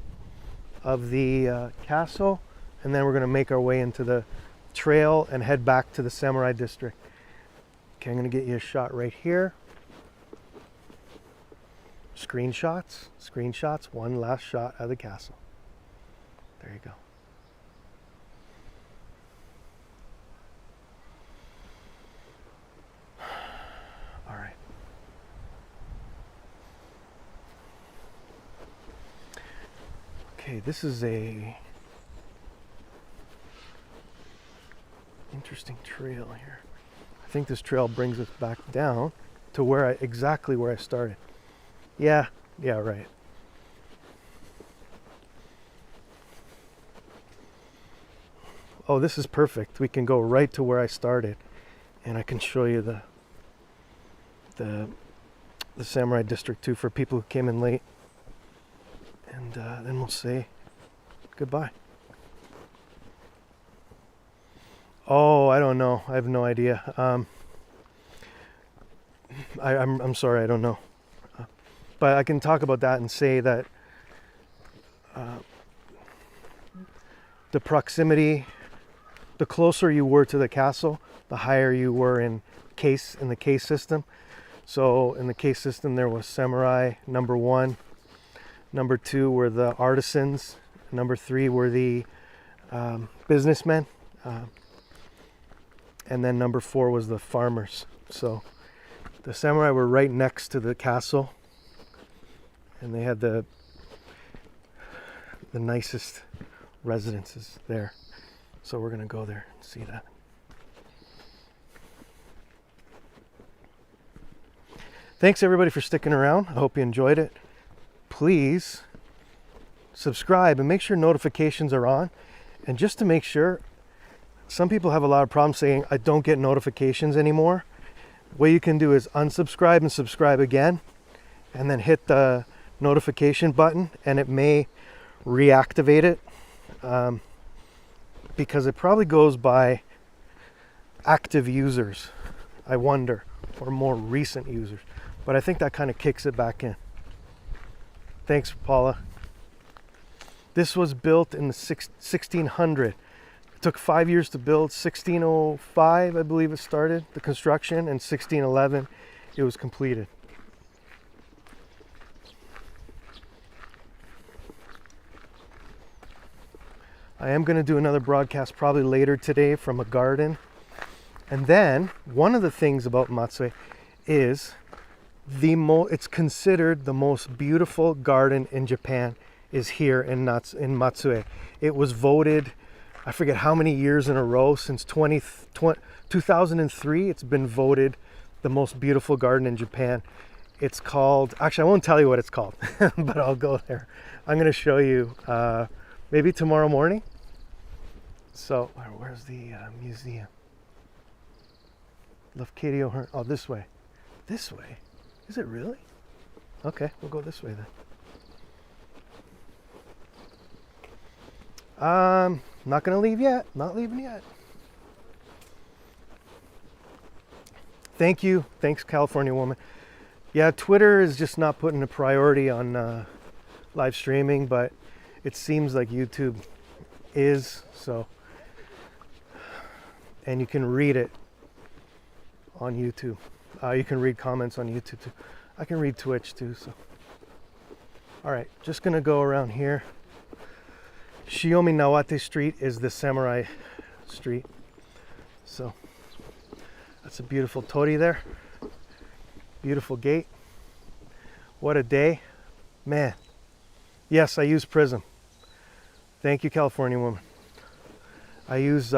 of the castle, and then we're gonna make our way into the trail and head back to the Samurai District. Okay, I'm gonna get you a shot right here. Screenshots, one last shot of the castle. There you go. All right. Okay, this is a interesting trail here. I think this trail brings us back down to exactly where I started. Yeah, right. Oh, this is perfect. We can go right to where I started, and I can show you the Samurai District too for people who came in late. And then we'll say goodbye. Oh, I don't know. I have no idea. I'm sorry, I don't know. But I can talk about that and say that the proximity, the closer you were to the castle, the higher you were in the case system. So in the case system, there was samurai, number 1. Number 2 were the artisans. Number 3 were the businessmen. And then number 4 was the farmers. So the samurai were right next to the castle, and they had the nicest residences there. So we're gonna go there and see that. Thanks everybody for sticking around. I hope you enjoyed it. Please subscribe and make sure notifications are on. And just to make sure, some people have a lot of problems saying I don't get notifications anymore. What you can do is unsubscribe and subscribe again, and then hit the notification button, and it may reactivate it, because it probably goes by active users, I wonder, or more recent users. But I think that kind of kicks it back in. Thanks, Paula. This was built in the 1600. It took 5 years to build. 1605, I believe it started, the construction, and 1611 it was completed. I am going to do another broadcast probably later today from a garden. And then one of the things about Matsue is it's considered the most beautiful garden in Japan is here in Matsue. It was voted, I forget how many years in a row, since 2003 it's been voted the most beautiful garden in Japan. It's called, actually I won't tell you what it's called, but I'll go there. I'm going to show you maybe tomorrow morning. So where's the museum? Lafcadio Hearn. Oh, this way. This way? Is it really? Okay, we'll go this way then. Not gonna leave yet. Not leaving yet. Thank you. Thanks, California woman. Yeah, Twitter is just not putting a priority on live streaming, but it seems like YouTube is. So and you can read it on YouTube. You can read comments on YouTube too. I can read Twitch too, so. All right, just gonna go around here. Shiomi Nawate Street is the samurai street. So that's a beautiful torii there. Beautiful gate. What a day. Man. Yes, I use Prism. Thank you, California woman. I use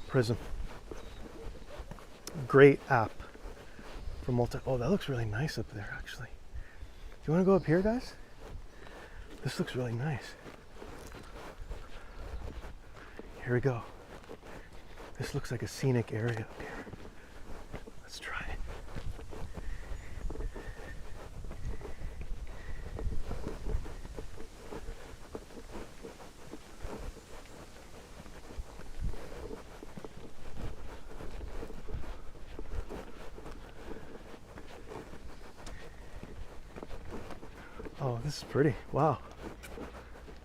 Prism. Great app for multi. Oh, that looks really nice up there, actually. Do you want to go up here, guys? This looks really nice. Here we go. This looks like a scenic area up here. Let's try it. Oh, this is pretty. Wow.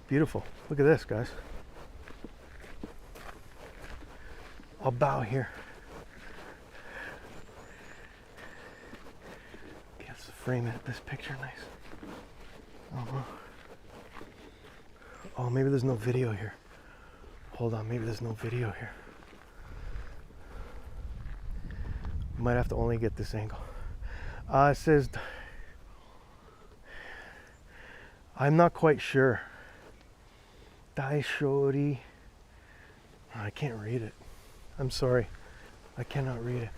Beautiful. Look at this, guys. I'll bow here. Okay, let's frame it. This picture nice. Oh, maybe there's no video here. Hold on, maybe there's no video here. Might have to only get this angle. It says, I'm not quite sure. Daishori. I can't read it. I'm sorry. I cannot read it.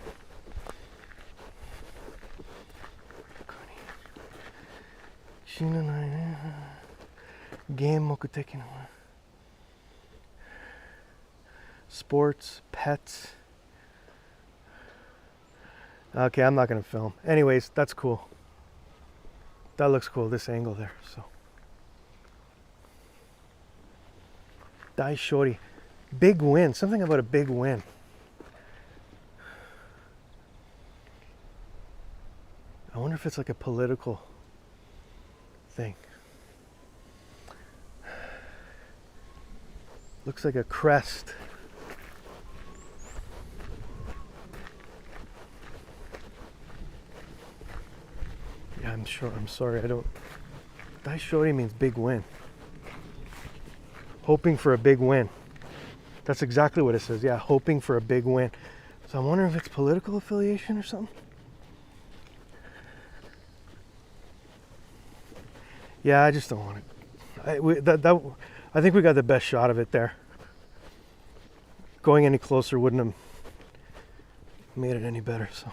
Game mokuteki no. Sports, pets. Okay, I'm not gonna film. Anyways, that's cool. That looks cool, this angle there, so. Daishori. Big win. Something about a big win. I wonder if it's like a political thing. Looks like a crest. Yeah, I'm sure. I'm sorry. I don't. Daishori means big win. Hoping for a big win. That's exactly what it says. Yeah, hoping for a big win. So I'm wondering if it's political affiliation or something. Yeah, I just don't want it. I think we got the best shot of it there. Going any closer wouldn't have made it any better. So.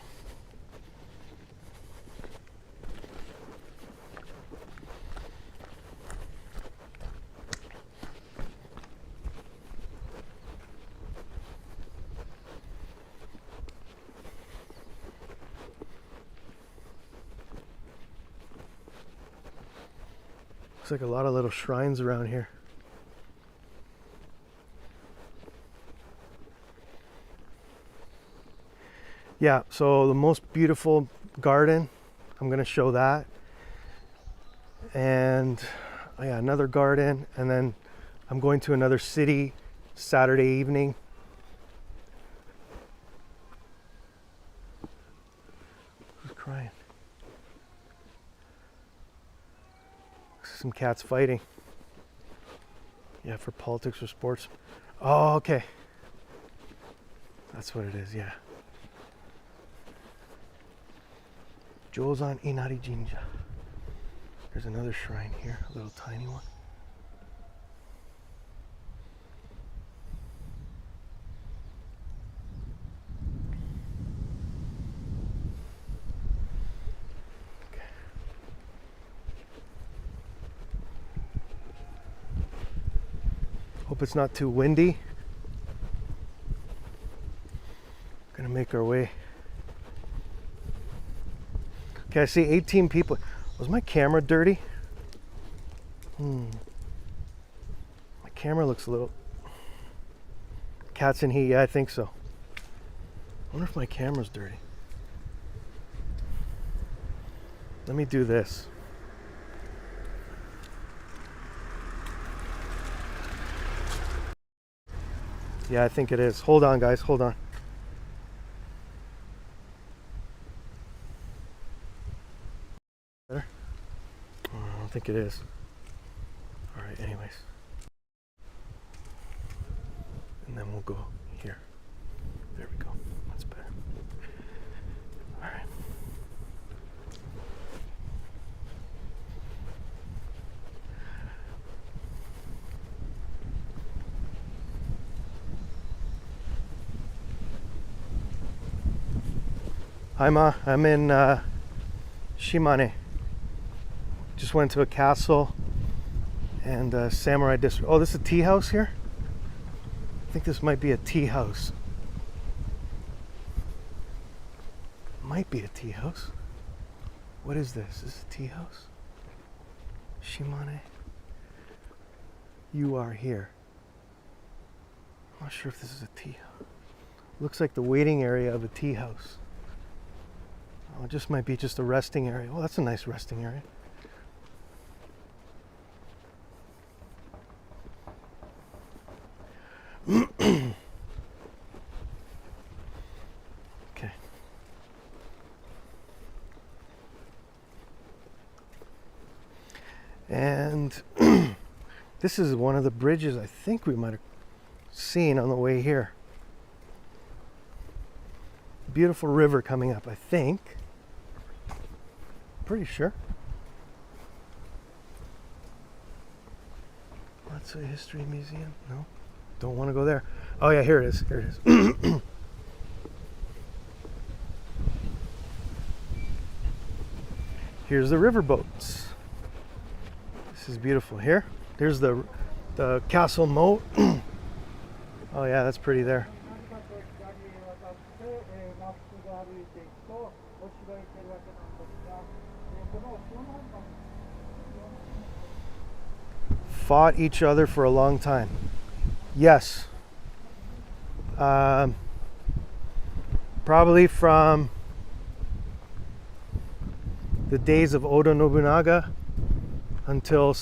Looks like a lot of little shrines around here. Yeah, so the most beautiful garden, I'm gonna show that. And yeah, another garden, and then I'm going to another city Saturday evening. Who's crying? Some cats fighting. Yeah, for politics or sports. Oh, okay. That's what it is, yeah. Jozan Inari Jinja. There's another shrine here, a little tiny one. Hope it's not too windy. Gonna make our way. Okay, I see 18 people. Was my camera dirty? My camera looks a little... Cats in heat, yeah, I think so. I wonder if my camera's dirty. Let me do this. Yeah, I think it is. Hold on, guys. Hold on. Better? Oh, I don't think it is. All right, anyways. And then we'll go here. There we go. That's better. All right. Hi Ma, I'm in Shimane. Just went to a castle and a samurai district. Oh, this is a tea house here? I think this might be a tea house. Might be a tea house. What is this? Is this a tea house? Shimane? You are here. I'm not sure if this is a tea house. Looks like the waiting area of a tea house. Oh, it just might be just a resting area. Oh, that's a nice resting area. Okay. And this is one of the bridges I think we might have seen on the way here. Beautiful river coming up, I think. Pretty sure. Matsue History Museum? No, don't want to go there. Oh yeah, here it is. Here it is. Here's the river boats. This is beautiful. Here, there's the castle moat. Oh yeah, that's pretty there. Fought each other for a long time. Yes. Probably from the days of Oda Nobunaga until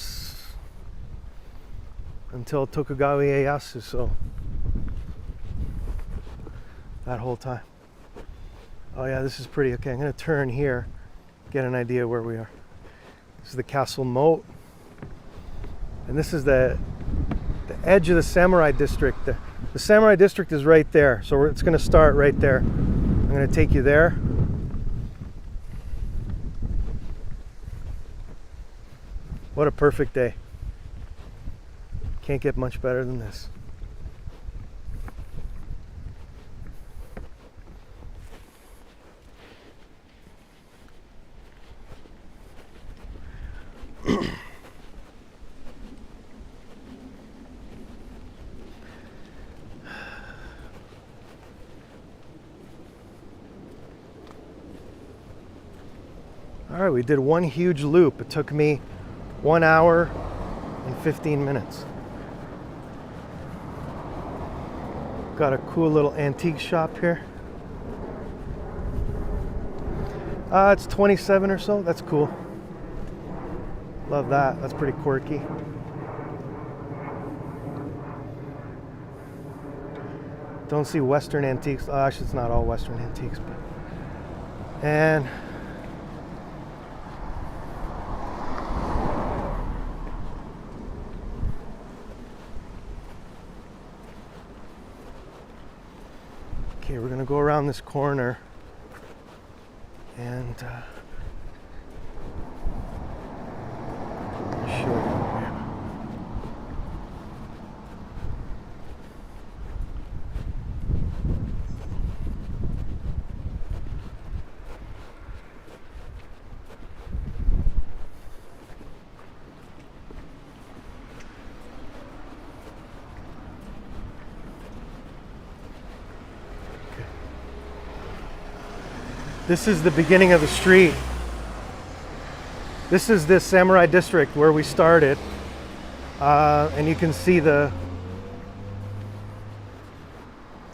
Tokugawa Ieyasu, so that whole time. Oh yeah, this is pretty. Okay, I'm gonna turn here, get an idea where we are. This is the castle moat. And this is the edge of the samurai district. The samurai district is right there, so it's going to start right there. I'm going to take you there. What a perfect day. Can't get much better than this. All right, we did one huge loop. It took me 1 hour and 15 minutes. Got a cool little antique shop here. It's 27 or so. That's cool. Love that. That's pretty quirky. Don't see Western antiques. Actually, it's not all Western antiques, but and okay, we're gonna go around this corner and show you. This is the beginning of the street. This is this samurai district where we started. And you can see the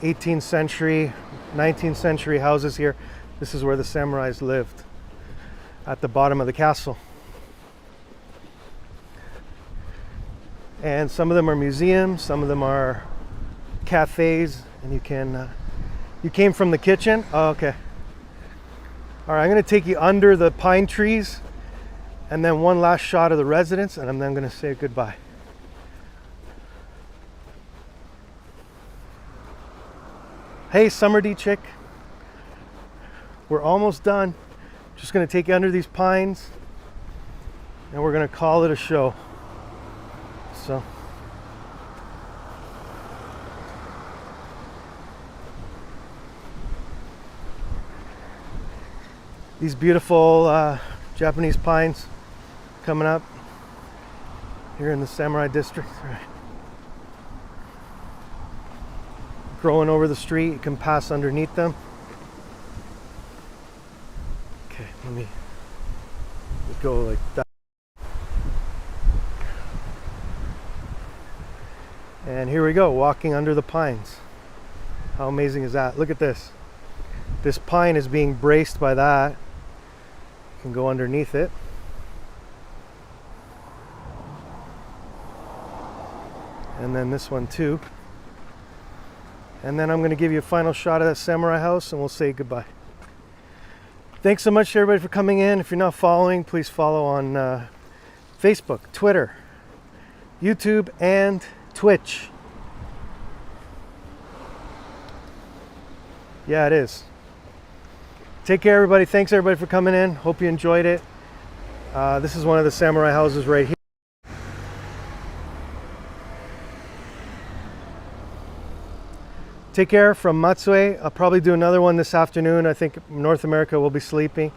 18th century, 19th century houses here. This is where the samurais lived, at the bottom of the castle. And some of them are museums, some of them are cafes, and you can. You came from the kitchen? Oh, okay. All right, I'm going to take you under the pine trees, and then one last shot of the residence, and I'm then going to say goodbye. Hey, Summer D chick. We're almost done. Just going to take you under these pines, and we're going to call it a show. So. These beautiful Japanese pines coming up here in the Samurai District. Right. Growing over the street, you can pass underneath them. Okay, let me go like that. And here we go, walking under the pines. How amazing is that? Look at this. This pine is being braced by that. You can go underneath it. And then this one too. And then I'm going to give you a final shot of that samurai house, and we'll say goodbye. Thanks so much to everybody for coming in. If you're not following, please follow on Facebook, Twitter, YouTube, and Twitch. Yeah, it is. Take care, everybody. Thanks, everybody, for coming in. Hope you enjoyed it. This is one of the samurai houses right here. Take care from Matsue. I'll probably do another one this afternoon. I think North America will be sleeping.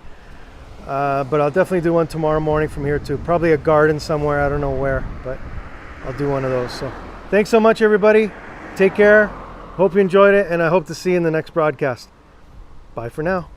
But I'll definitely do one tomorrow morning from here too. Probably a garden somewhere. I don't know where, but I'll do one of those. So thanks so much, everybody. Take care. Hope you enjoyed it, and I hope to see you in the next broadcast. Bye for now.